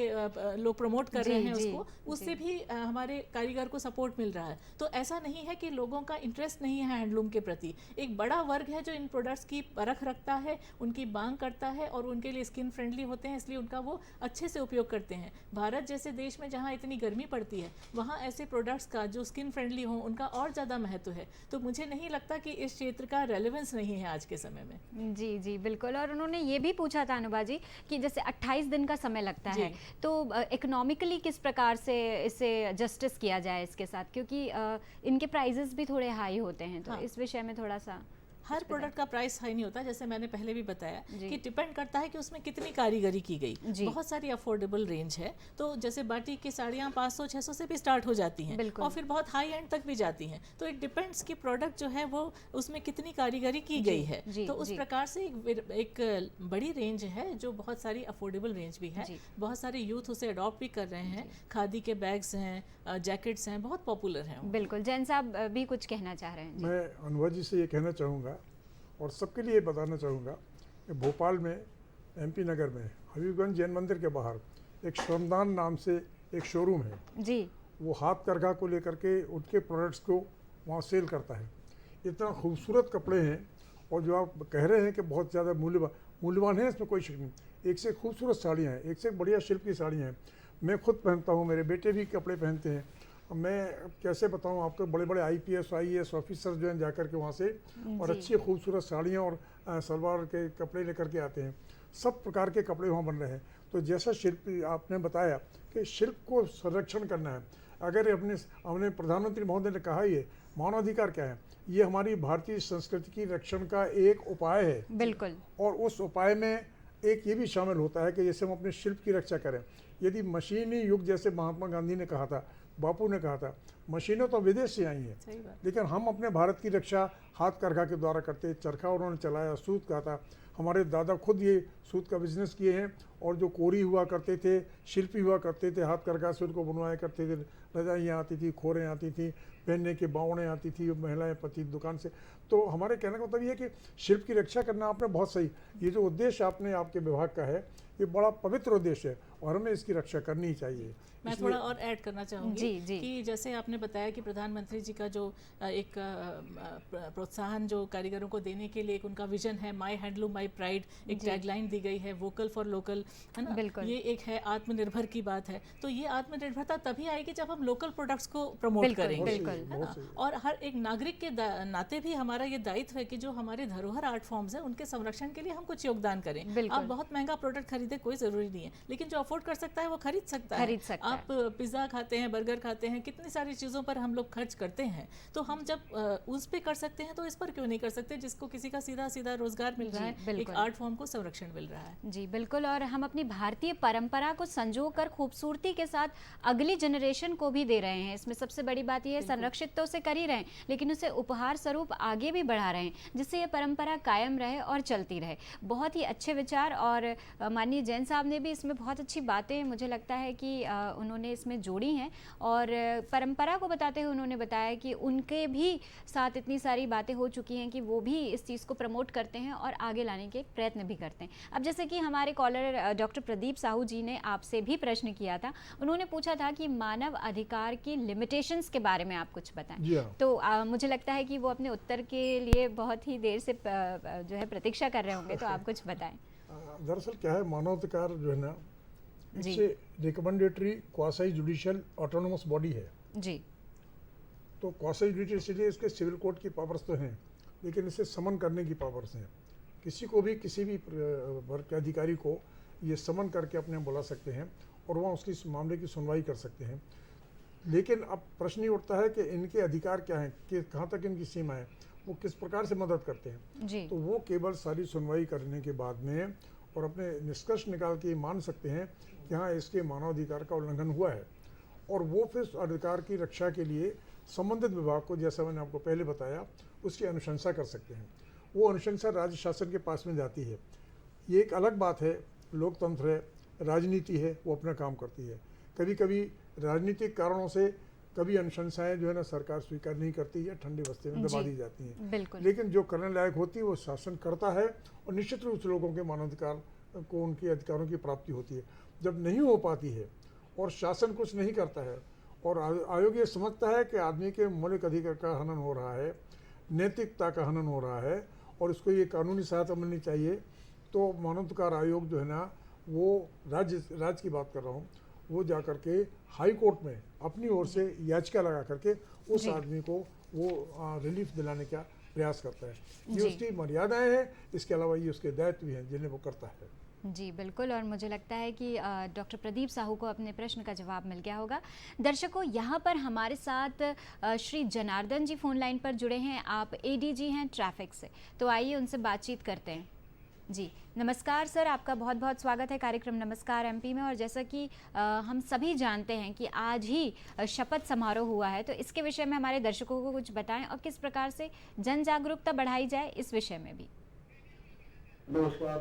लोग प्रमोट कर रहे हैं उसको, उससे भी हमारे कारीगर को सपोर्ट मिल रहा है। तो ऐसा नहीं है कि लोगों का इंटरेस्ट नहीं है हैंडलूम के प्रति। एक बड़ा वर्ग है जो इन प्रोडक्ट्स की परख रखता है, उनकी मांग करता है और उनके लिए स्किन फ्रेंडली होते हैं, इसलिए उनका वो अच्छे से उपयोग करते हैं। भारत जैसे देश में जहाँ इतनी गर्मी पड़ती है, वहाँ ऐसे प्रोडक्ट्स का जो स्किन फ्रेंडली हो, उनका और ज़्यादा महत्व है। तो मुझे नहीं लगता कि इस क्षेत्र का रेलेवेंस नहीं है आज के समय में। जी जी बिल्कुल। और उन्होंने ये भी पूछा था अनुभा जी कि जैसे 28 दिन का समय लगता है, तो इकोनॉमिकली किस प्रकार से इसे जस्टिस किया जाए इसके साथ, क्योंकि इनके प्राइजेस भी थोड़े हाई होते हैं, तो इस विषय में थोड़ा सा। हर बताएं। प्रोडक्ट का प्राइस हाई नहीं होता, जैसे मैंने पहले भी बताया जी। कि डिपेंड करता है कि उसमें कितनी कारीगरी की गई। जी। बहुत सारी अफोर्डेबल रेंज है, तो जैसे बाटिक की साड़ियाँ 500-600 से भी स्टार्ट हो जाती हैं बिल्कुल। और फिर बहुत हाई एंड तक भी जाती हैं। तो इट डिपेंड्स कि प्रोडक्ट जो है वो उसमें कितनी कारीगरी की जी, गई है। जी, तो उस जी। प्रकार से एक बड़ी रेंज है जो बहुत सारी अफोर्डेबल रेंज भी है। जी। बहुत सारे यूथ उसे अडॉप्ट भी कर रहे हैं। खादी के बैग्स हैं, जैकेट्स हैं, बहुत पॉपुलर हैं वो। बिल्कुल। जैन साहब भी कुछ कहना चाह रहे हैं जी। मैं अनुभव जी से ये कहना चाहूँगा और सबके लिए बताना चाहूँगा कि भोपाल में MP नगर में हबीबगंज जैन मंदिर के बाहर एक श्रमदान नाम से एक शोरूम है। जी। वो हाथ करघा को लेकर के उनके प्रोडक्ट्स को वहाँ सेल करता है। इतना खूबसूरत कपड़े हैं और जो आप कह रहे हैं कि बहुत ज़्यादा मूल्यवान है, इसमें कोई शक नहीं। एक से खूबसूरत साड़ियाँ हैं, एक से बढ़िया शिल्प की साड़ियाँ हैं। मैं खुद पहनता हूँ, मेरे बेटे भी कपड़े पहनते हैं। अब मैं कैसे बताऊँ आपको, बड़े बड़े IPS IAS ऑफिसर जो हैं जाकर के वहाँ से और जी। अच्छी खूबसूरत साड़ियाँ और सलवार के कपड़े लेकर के आते हैं। सब प्रकार के कपड़े वहाँ बन रहे हैं। तो जैसा शिल्प आपने बताया कि शिल्प को संरक्षण करना है, अगर हमने प्रधानमंत्री महोदय ने कहा ही है, मानवाधिकार क्या है, ये हमारी भारतीय संस्कृति की रक्षण का एक उपाय है। बिल्कुल। और उस उपाय में एक ये भी शामिल होता है कि जैसे हम अपने शिल्प की रक्षा करें। यदि मशीनी युग, जैसे महात्मा गांधी ने कहा था, बापू ने कहा था, मशीनें तो विदेश से आई हैं, सही बात। लेकिन हम अपने भारत की रक्षा हाथ करघा के द्वारा करते हैं। चरखा उन्होंने चलाया, सूत का था, हमारे दादा खुद ये सूत का बिजनेस किए हैं। और जो कोरी हुआ करते थे, शिल्पी हुआ करते थे, हाथ करघा से उनको बनवाया करते थे। रजाइयाँ आती थी, खोरें आती थी, पहनने के बावड़ें आती थी, महिलाएं पति दुकान से। तो हमारे कहने का मतलब ये है कि शिल्प की रक्षा करना आपने बहुत सही, ये जो उद्देश्य आपने आपके विभाग का है, ये बड़ा पवित्र उद्देश्य है और हमें इसकी रक्षा करनी ही चाहिए। मैं इसलिए- थोड़ा और ऐड करना चाहूँगी जी, जी। कि जैसे आपने बताया कि प्रधानमंत्री जी का जो एक प्रोत्साहन जो कारीगरों को देने के लिए एक उनका विजन है, माई हैंडलूम माई प्राइड, एक जी। टैगलाइन दी गई है, वोकल फॉर लोकल, है ना। बिल्कुल। ये एक है आत्मनिर्भर की बात है। तो ये आत्मनिर्भरता तभी आएगी जब हम लोकल प्रोडक्ट्स को प्रमोट बिल्कुल, करेंगे, बिल्कुल। है बहुत ना। सही। और हर एक नागरिक के नाते भी हमारा ये दायित्व है कि जो हमारे धरोहर आर्ट फॉर्म्स हैं उनके संरक्षण के लिए हम कुछ योगदान करें। बिल्कुल। आप बहुत महंगा प्रोडक्ट खरीदे कोई ज़रूरी नहीं है, लेकिन जो अफोर्ड कर सकता है वो खरीद सकता है। खरीद सकता है। आप पिज़्ज़ा खाते हैं, बर्गर खाते हैं, कितनी सारी चीज़ों पर हम लोग खर्च करते हैं। तो हम जब उस पे कर सकते हैं तो इस पर क्यों नहीं कर सकते, जिसको किसी का सीधा सीधा रोजगार मिल रहा जी, है, एक बिल्कुल। आर्ट फॉर्म को संरक्षण मिल रहा है। जी बिल्कुल। और हम अपनी भारतीय परंपरा को संजो कर खूबसूरती के साथ अगली जनरेशन को भी दे रहे हैं। इसमें सबसे बड़ी बात यह है, संरक्षित तो उसे कर ही रहे हैं, लेकिन उसे उपहार स्वरूप आगे भी बढ़ा रहे हैं, जिससे ये परंपरा कायम रहे और चलती रहे। बहुत ही अच्छे विचार। और माननीय जैन साहब ने भी इसमें बहुत अच्छी बातें मुझे लगता है कि उन्होंने इसमें जोड़ी हैं। और परंपरा को बताते हुए उन्होंने बताया कि उनके भी साथ इतनी सारी बातें हो चुकी हैं कि वो भी इस चीज़ को प्रमोट करते हैं और आगे लाने के प्रयत्न भी करते हैं। अब जैसे कि हमारे कॉलर डॉक्टर प्रदीप साहू जी ने आपसे भी प्रश्न किया था, उन्होंने पूछा था कि मानव अधिकार की लिमिटेशंस के बारे में आप कुछ बताएं। जी हाँ। तो मुझे लगता है कि वो अपने उत्तर के लिए बहुत ही देर से जो है प्रतीक्षा कर रहे होंगे, तो आप कुछ बताएं। दरअसल क्या है, मानवाधिकार जो है ना, जी। इससे recommendatory quasi judicial autonomous body है। जी। तो क्वासी जुडिशियल इसलिए इसके सिविल कोर्ट की पावर्स तो हैं, लेकिन इसे समन करने की पावर्स हैं। किसी को भी, किसी भी वर्ग के अधिकारी को ये समन करके अपने बुला सकते हैं और वहाँ उसकी इस मामले की सुनवाई कर सकते हैं। लेकिन अब प्रश्न ये उठता है कि इनके अधिकार क्या हैं, कि कहाँ तक इनकी सीमा है, वो किस प्रकार से मदद करते हैं। जी। तो वो केवल सारी सुनवाई करने के बाद में और अपने निष्कर्ष निकाल के मान सकते हैं कि हाँ, इसके मानवाधिकार का उल्लंघन हुआ है। और वो फिर अधिकार की रक्षा के लिए संबंधित विभाग को, जैसा मैंने आपको पहले बताया, उसकी अनुशंसा कर सकते हैं। वो अनुशंसा राज्य शासन के पास में जाती है। ये एक अलग बात है, लोकतंत्र है, राजनीति है, वो अपना काम करती है। कभी कभी राजनीतिक कारणों से कभी अनुशंसाएं जो है ना सरकार स्वीकार नहीं करती है, ठंडे बस्ते में दबा जी, दी जाती हैं। बिल्कुल। लेकिन जो करने लायक होती है वो शासन करता है और निश्चित रूप से लोगों के मानवाधिकार को, उनके अधिकारों की प्राप्ति होती है। जब नहीं हो पाती है और शासन कुछ नहीं करता है और आयोग ये समझता है कि आदमी के मौलिक अधिकार का हनन हो रहा है, नैतिकता का हनन हो रहा है और इसको ये कानूनी सहायता मिलनी चाहिए, तो मानवाधिकार आयोग जो है ना, वो राज्य की बात कर रहा हूँ, वो जा कर के हाई कोर्ट में अपनी ओर से याचिका लगा करके उस जी। आदमी को वो रिलीफ दिलाने का प्रयास करता है। ये जी। उसकी मर्यादाएं हैं, इसके अलावा ये उसके दायित्व भी हैं जिन्हें वो करता है। जी बिल्कुल, और मुझे लगता है कि डॉक्टर प्रदीप साहू को अपने प्रश्न का जवाब मिल गया होगा। दर्शकों, यहाँ पर हमारे साथ श्री जनार्दन जी फ़ोन लाइन पर जुड़े हैं। आप एडीजी हैं ट्रैफिक से, तो आइए उनसे बातचीत करते हैं। जी नमस्कार सर, आपका बहुत बहुत स्वागत है कार्यक्रम नमस्कार एमपी में। और जैसा कि हम सभी जानते हैं कि आज ही शपथ समारोह हुआ है, तो इसके विषय में हमारे दर्शकों को कुछ बताएं और किस प्रकार से जन जागरूकता बढ़ाई जाए इस विषय में भी। नमस्कार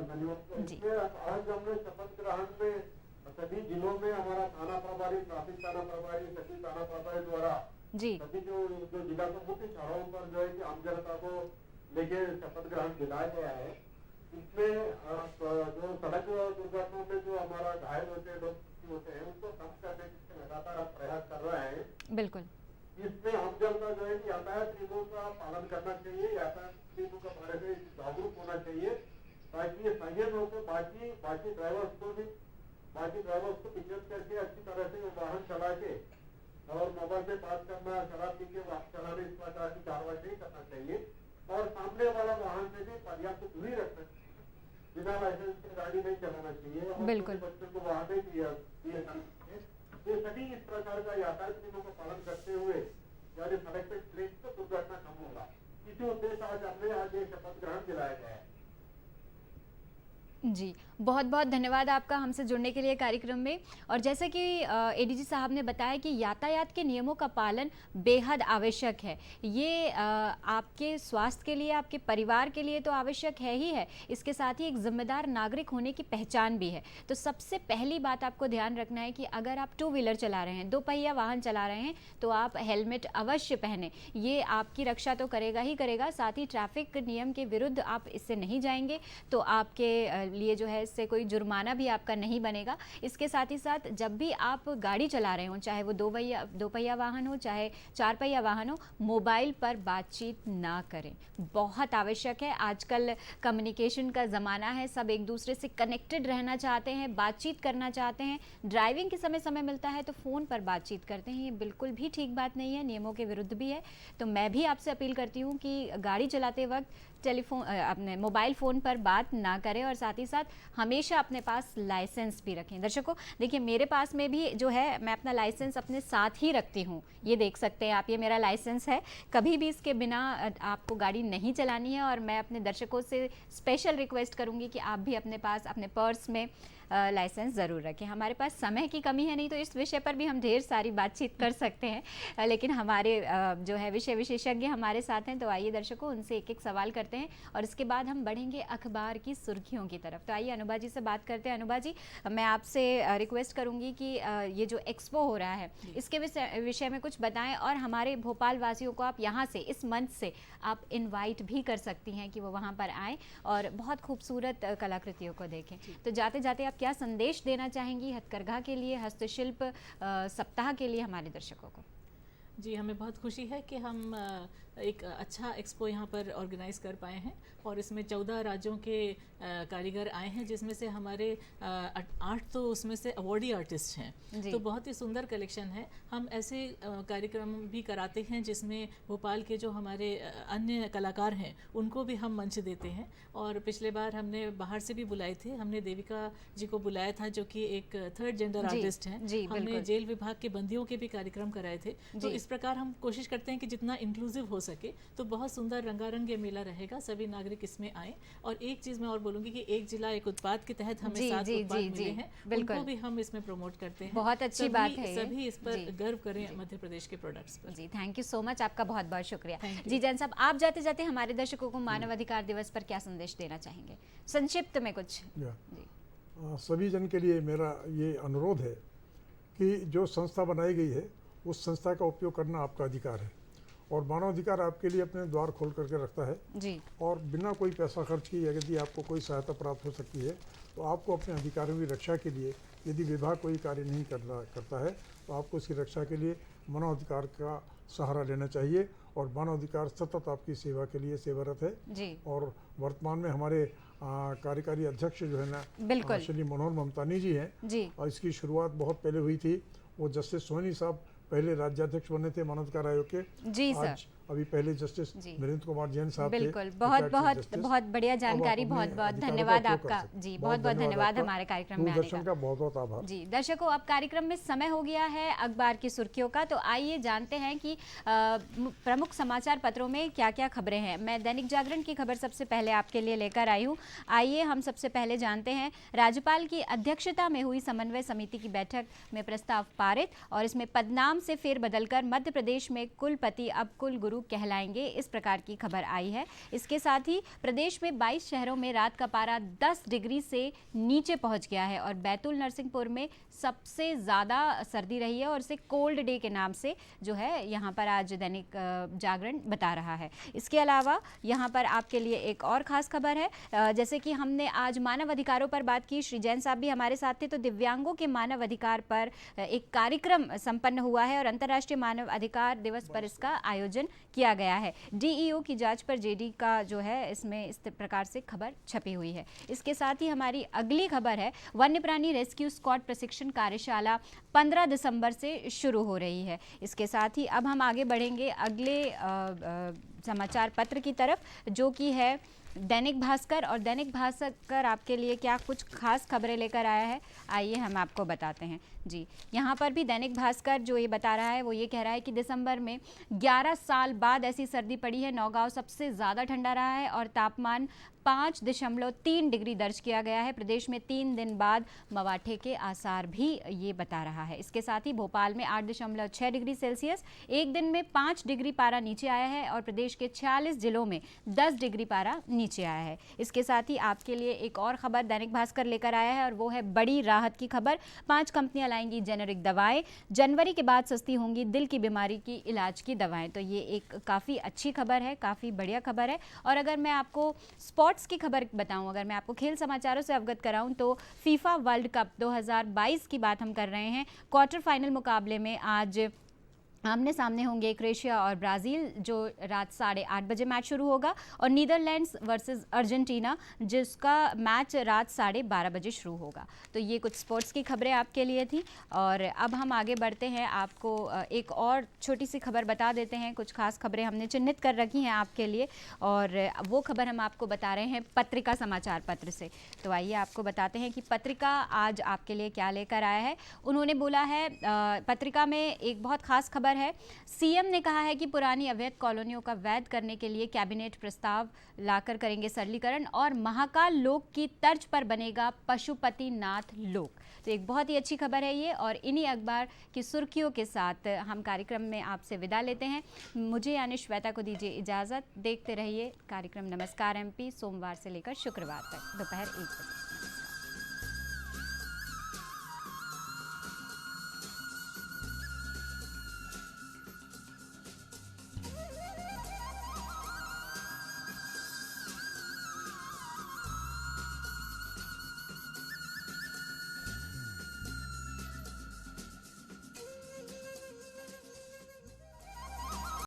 धन्यवाद। जी। आज हमने शपथ ग्रहण में सभी जिलों में हमारा थाना प्रभारी, ट्रैफिक थाना प्रभारी, सचिव थाना प्रभारी द्वारा जी सभी जो जिला के मुख्य चौराहों पर जो है कि आम जनता को लेके शपथ ग्रहण दिलाया गया है। इसमें जो सड़क दुर्घटनाओं में जो हमारा घायल होते हैं, लोग होते हैं, उनको कम करने के लगातार प्रयास कर रहे हैं। बिल्कुल। इसमें आम जनता जो है कि यातायात नियमों का पालन करना चाहिए, यातायात नियमों के बारे में जागरूक होना चाहिए, ताकि ये संयम होकर बाकी ड्राइवर्स को पिछड़ करके अच्छी तरह से वाहन चला के और मोबाइल पे बात करना, शराब पी के वाहन चलाने, इस प्रकार की कार्रवाई नहीं करना चाहिए। और सामने वाला वाहन से भी पर्याप्त दूरी रखना चाहिए, बिना लाइसेंस के गाड़ी नहीं चलाना चाहिए और बिल्कुल। बच्चों को वाहन नहीं दिए जाना चाहिए। ये सभी इस प्रकार का यातायात नियमों का पालन करते हुए यानी सड़क पे ट्रेन तो दुर्घटना कम होगा, इसी उद्देश्य आज ये शपथ ग्रहण दिलाया गया है। जी बहुत बहुत धन्यवाद आपका हमसे जुड़ने के लिए कार्यक्रम में। और जैसे कि एडीजी साहब ने बताया कि यातायात के नियमों का पालन बेहद आवश्यक है। ये आपके स्वास्थ्य के लिए, आपके परिवार के लिए तो आवश्यक है ही है, इसके साथ ही एक जिम्मेदार नागरिक होने की पहचान भी है। तो सबसे पहली बात आपको ध्यान रखना है कि अगर आप टू व्हीलर चला रहे हैं, दो पहिया वाहन चला रहे हैं, तो आप हेलमेट अवश्य पहने। ये आपकी रक्षा तो करेगा ही करेगा, साथ ही ट्रैफिक नियम के विरुद्ध आप इससे नहीं जाएंगे तो आपके लिए जो है इससे कोई जुर्माना भी आपका नहीं बनेगा। इसके साथ ही साथ जब भी आप गाड़ी चला रहे हो, चाहे वो दो पहिया वाहन हो चाहे चार पहिया वाहन हो, मोबाइल पर बातचीत ना करें। बहुत आवश्यक है, आजकल कम्युनिकेशन का ज़माना है, सब एक दूसरे से कनेक्टेड रहना चाहते हैं, बातचीत करना चाहते हैं। ड्राइविंग के समय मिलता है तो फ़ोन पर बातचीत करते हैं, ये बिल्कुल भी ठीक बात नहीं है, नियमों के विरुद्ध भी है। तो मैं भी आपसे अपील करती हूँ कि गाड़ी चलाते वक्त अपने मोबाइल फ़ोन पर बात ना करें और साथ ही साथ हमेशा अपने पास लाइसेंस भी रखें। दर्शकों देखिए, मेरे पास में भी जो है मैं अपना लाइसेंस अपने साथ ही रखती हूँ, ये देख सकते हैं आप, ये मेरा लाइसेंस है। कभी भी इसके बिना आपको गाड़ी नहीं चलानी है। और मैं अपने दर्शकों से स्पेशल रिक्वेस्ट करूँगी कि आप भी अपने पास अपने पर्स में लाइसेंस ज़रूर रखें। हमारे पास समय की कमी है, नहीं तो इस विषय पर भी हम ढेर सारी बातचीत कर सकते हैं, लेकिन हमारे जो है विषय विशेषज्ञ हमारे साथ हैं। तो आइए दर्शकों, उनसे एक एक सवाल करते हैं और इसके बाद हम बढ़ेंगे अखबार की सुर्खियों की तरफ। तो आइए अनुभा जी से बात करते हैं। अनुभा जी, मैं आपसे रिक्वेस्ट करूँगी कि ये जो एक्सपो हो रहा है इसके विषय में कुछ बताएं और हमारे भोपाल वासियों को आप यहाँ से इस मंच से आप इन्वाइट भी कर सकती हैं कि वो वहाँ पर आएँ और बहुत खूबसूरत कलाकृतियों को देखें। तो जाते जाते आप क्या संदेश देना चाहेंगी हथकरघा के लिए, हस्तशिल्प सप्ताह के लिए हमारे दर्शकों को? जी, हमें बहुत खुशी है कि हम एक अच्छा एक्सपो यहाँ पर ऑर्गेनाइज कर पाए हैं और इसमें 14 राज्यों के कारीगर आए हैं, जिसमें से हमारे 8 तो उसमें से अवॉर्डी आर्टिस्ट हैं। तो बहुत ही सुंदर कलेक्शन है। हम ऐसे कार्यक्रम भी कराते हैं जिसमें भोपाल के जो हमारे अन्य कलाकार हैं उनको भी हम मंच देते हैं। और पिछले बार हमने बाहर से भी बुलाए थे, हमने देविका जी को बुलाया था जो कि एक थर्ड जेंडर आर्टिस्ट हैं। हमने जेल विभाग के बंदियों के भी कार्यक्रम कराए थे। तो इस प्रकार हम कोशिश करते हैं कि जितना इंक्लूसिव हो सके। तो बहुत सुंदर रंगारंग ये मेला रहेगा, सभी नागरिक इसमें आए। और एक चीज मैं और बोलूंगी कि एक जिला एक उत्पाद के तहत हमें 7 उत्पाद मिले हैं, उनको भी हम इसमें प्रमोट करते हैं। बहुत अच्छी बात है, सभी इस पर गर्व करें मध्य प्रदेश के प्रोडक्ट्स पर। जी, थैंक यू सो मच, आपका बहुत बहुत शुक्रिया। जी जैन साहब, आप जाते जाते हमारे दर्शकों को मानव अधिकार दिवस पर क्या संदेश देना चाहेंगे, संक्षिप्त में कुछ? सभी जन के लिए मेरा ये अनुरोध है कि जो संस्था बनाई गई है उस संस्था का उपयोग करना आपका अधिकार है और मानव अधिकार आपके लिए अपने द्वार खोल करके रखता है जी। और बिना कोई पैसा खर्च किए यदि आपको कोई सहायता प्राप्त हो सकती है तो आपको अपने अधिकारों की रक्षा के लिए, यदि विभाग कोई कार्य नहीं करता है तो आपको उसकी रक्षा के लिए मानव अधिकार का सहारा लेना चाहिए। और मानव अधिकार सतत आपकी सेवा के लिए सेवारत है जी। और वर्तमान में हमारे कार्यकारी अध्यक्ष जो है ना श्री मनोहर ममतानी जी हैं जी। और इसकी शुरुआत बहुत पहले हुई थी। वो जस्टिस सोनी साहब पहले राज्याध्यक्ष बने थे मानवाधिकार आयोग के। जी आज अभी पहले जस्टिस जी। नरेंद्र कुमार जैन साहब थे, बिल्कुल, रिटायर्ड बहुत चीफ बहुत जस्टिस। बहुत बढ़िया अब जानकारी, आप बहुत अपने बहुत अधिकारों धन्यवाद का उपयोग कर आपका। सकते हैं। जी, बहुत बहुत धन्यवाद आपका। हमारे कार्यक्रम में आने दूरदर्शन का। का बहुत बहुत आभार। जी दर्शकों, अब कार्यक्रम में समय हो गया है अखबार की सुर्खियों का, तो आइए जानते हैं कि प्रमुख समाचार पत्रों में क्या क्या खबरें हैं। मैं दैनिक जागरण की खबर सबसे पहले आपके लिए लेकर आई हूँ। आइए हम सबसे पहले जानते हैं, राज्यपाल की अध्यक्षता में हुई समन्वय समिति की बैठक में प्रस्ताव पारित, और इसमें पदनाम से फेरबदल कर मध्य प्रदेश में कुलपति अब कुल गुरु कहलाएंगे, इस प्रकार की खबर आई है। इसके साथ ही प्रदेश में 22 शहरों में रात का पारा 10 डिग्री से नीचे पहुंच गया है, और बैतूल नरसिंहपुर में सबसे ज़्यादा सर्दी रही है, और इसे कोल्ड डे के नाम से जो है यहाँ पर आज दैनिक जागरण बता रहा है। इसके अलावा यहाँ पर आपके लिए एक और ख़ास खबर है। जैसे कि हमने आज मानव अधिकारों पर बात की, श्री जैन साहब भी हमारे साथ थे, तो दिव्यांगों के मानव अधिकार पर एक कार्यक्रम संपन्न हुआ है, और अंतर्राष्ट्रीय मानव अधिकार दिवस पर इसका आयोजन किया गया है। डीईओ की जांच पर जेडी का जो है इसमें इस प्रकार से खबर छपी हुई है। इसके साथ ही हमारी अगली खबर है, वन्य प्राणी रेस्क्यू स्क्वाड प्रशिक्षण कार्यशाला 15 दिसंबर से शुरू हो रही है। इसके साथ ही अब हम आगे बढ़ेंगे अगले समाचार पत्र की तरफ, जो कि है दैनिक भास्कर। और दैनिक भास्कर आपके लिए क्या कुछ खास खबरें लेकर आया है, आइए हम आपको बताते हैं। जी, यहाँ पर भी दैनिक भास्कर जो ये बता रहा है, वो ये कह रहा है कि दिसंबर में 11 साल बाद ऐसी सर्दी पड़ी है। नौगांव सबसे ज़्यादा ठंडा रहा है, और तापमान 5.3 डिग्री दर्ज किया गया है। प्रदेश में 3 दिन बाद मवाठे के आसार भी ये बता रहा है। इसके साथ ही भोपाल में 8.6 डिग्री सेल्सियस, एक दिन में 5 डिग्री पारा नीचे आया है, और प्रदेश के 46 जिलों में 10 डिग्री पारा नीचे आया है। इसके साथ ही आपके लिए एक और खबर दैनिक भास्कर लेकर आया है, और वो है बड़ी राहत की खबर। 5 कंपनियां लाएंगी जेनेरिक दवाएं, जनवरी के बाद सस्ती होंगी दिल की बीमारी की इलाज की दवाएं। तो ये एक काफ़ी अच्छी खबर है, काफ़ी बढ़िया खबर है। और अगर मैं आपको स्पोर्ट्स की खबर बताऊं, अगर मैं आपको खेल समाचारों से अवगत कराऊं, तो फीफा वर्ल्ड कप 2022 की बात हम कर रहे हैं। क्वार्टर फाइनल मुकाबले में आज आमने सामने होंगे क्रोएशिया और ब्राज़ील, जो रात 8:30 बजे मैच शुरू होगा, और नीदरलैंड्स वर्सेस अर्जेंटीना, जिसका मैच रात 12:30 बजे शुरू होगा। तो ये कुछ स्पोर्ट्स की खबरें आपके लिए थी। और अब हम आगे बढ़ते हैं, आपको एक और छोटी सी खबर बता देते हैं। कुछ खास खबरें हमने चिन्हित कर रखी हैं आपके लिए, और वो खबर हम आपको बता रहे हैं पत्रिका समाचार पत्र से। तो आइए आपको बताते हैं कि पत्रिका आज आपके लिए क्या लेकर आया है। उन्होंने बोला है, पत्रिका में एक बहुत खास खबर है, सीएम ने कहा है कि पुरानी अवैध कॉलोनियों का वैध करने के लिए कैबिनेट प्रस्ताव लाकर करेंगे सरलीकरण, और महाकाल लोक की तर्ज पर बनेगा पशुपति नाथ लोक। तो एक बहुत ही अच्छी खबर है ये, और इन्हीं अखबार की सुर्खियों के साथ हम कार्यक्रम में आपसे विदा लेते हैं। मुझे यानी श्वेता को दीजिए इजाज़त। देखते रहिए कार्यक्रम नमस्कार एमपी, सोमवार से लेकर शुक्रवार तक दोपहर 1 बजे।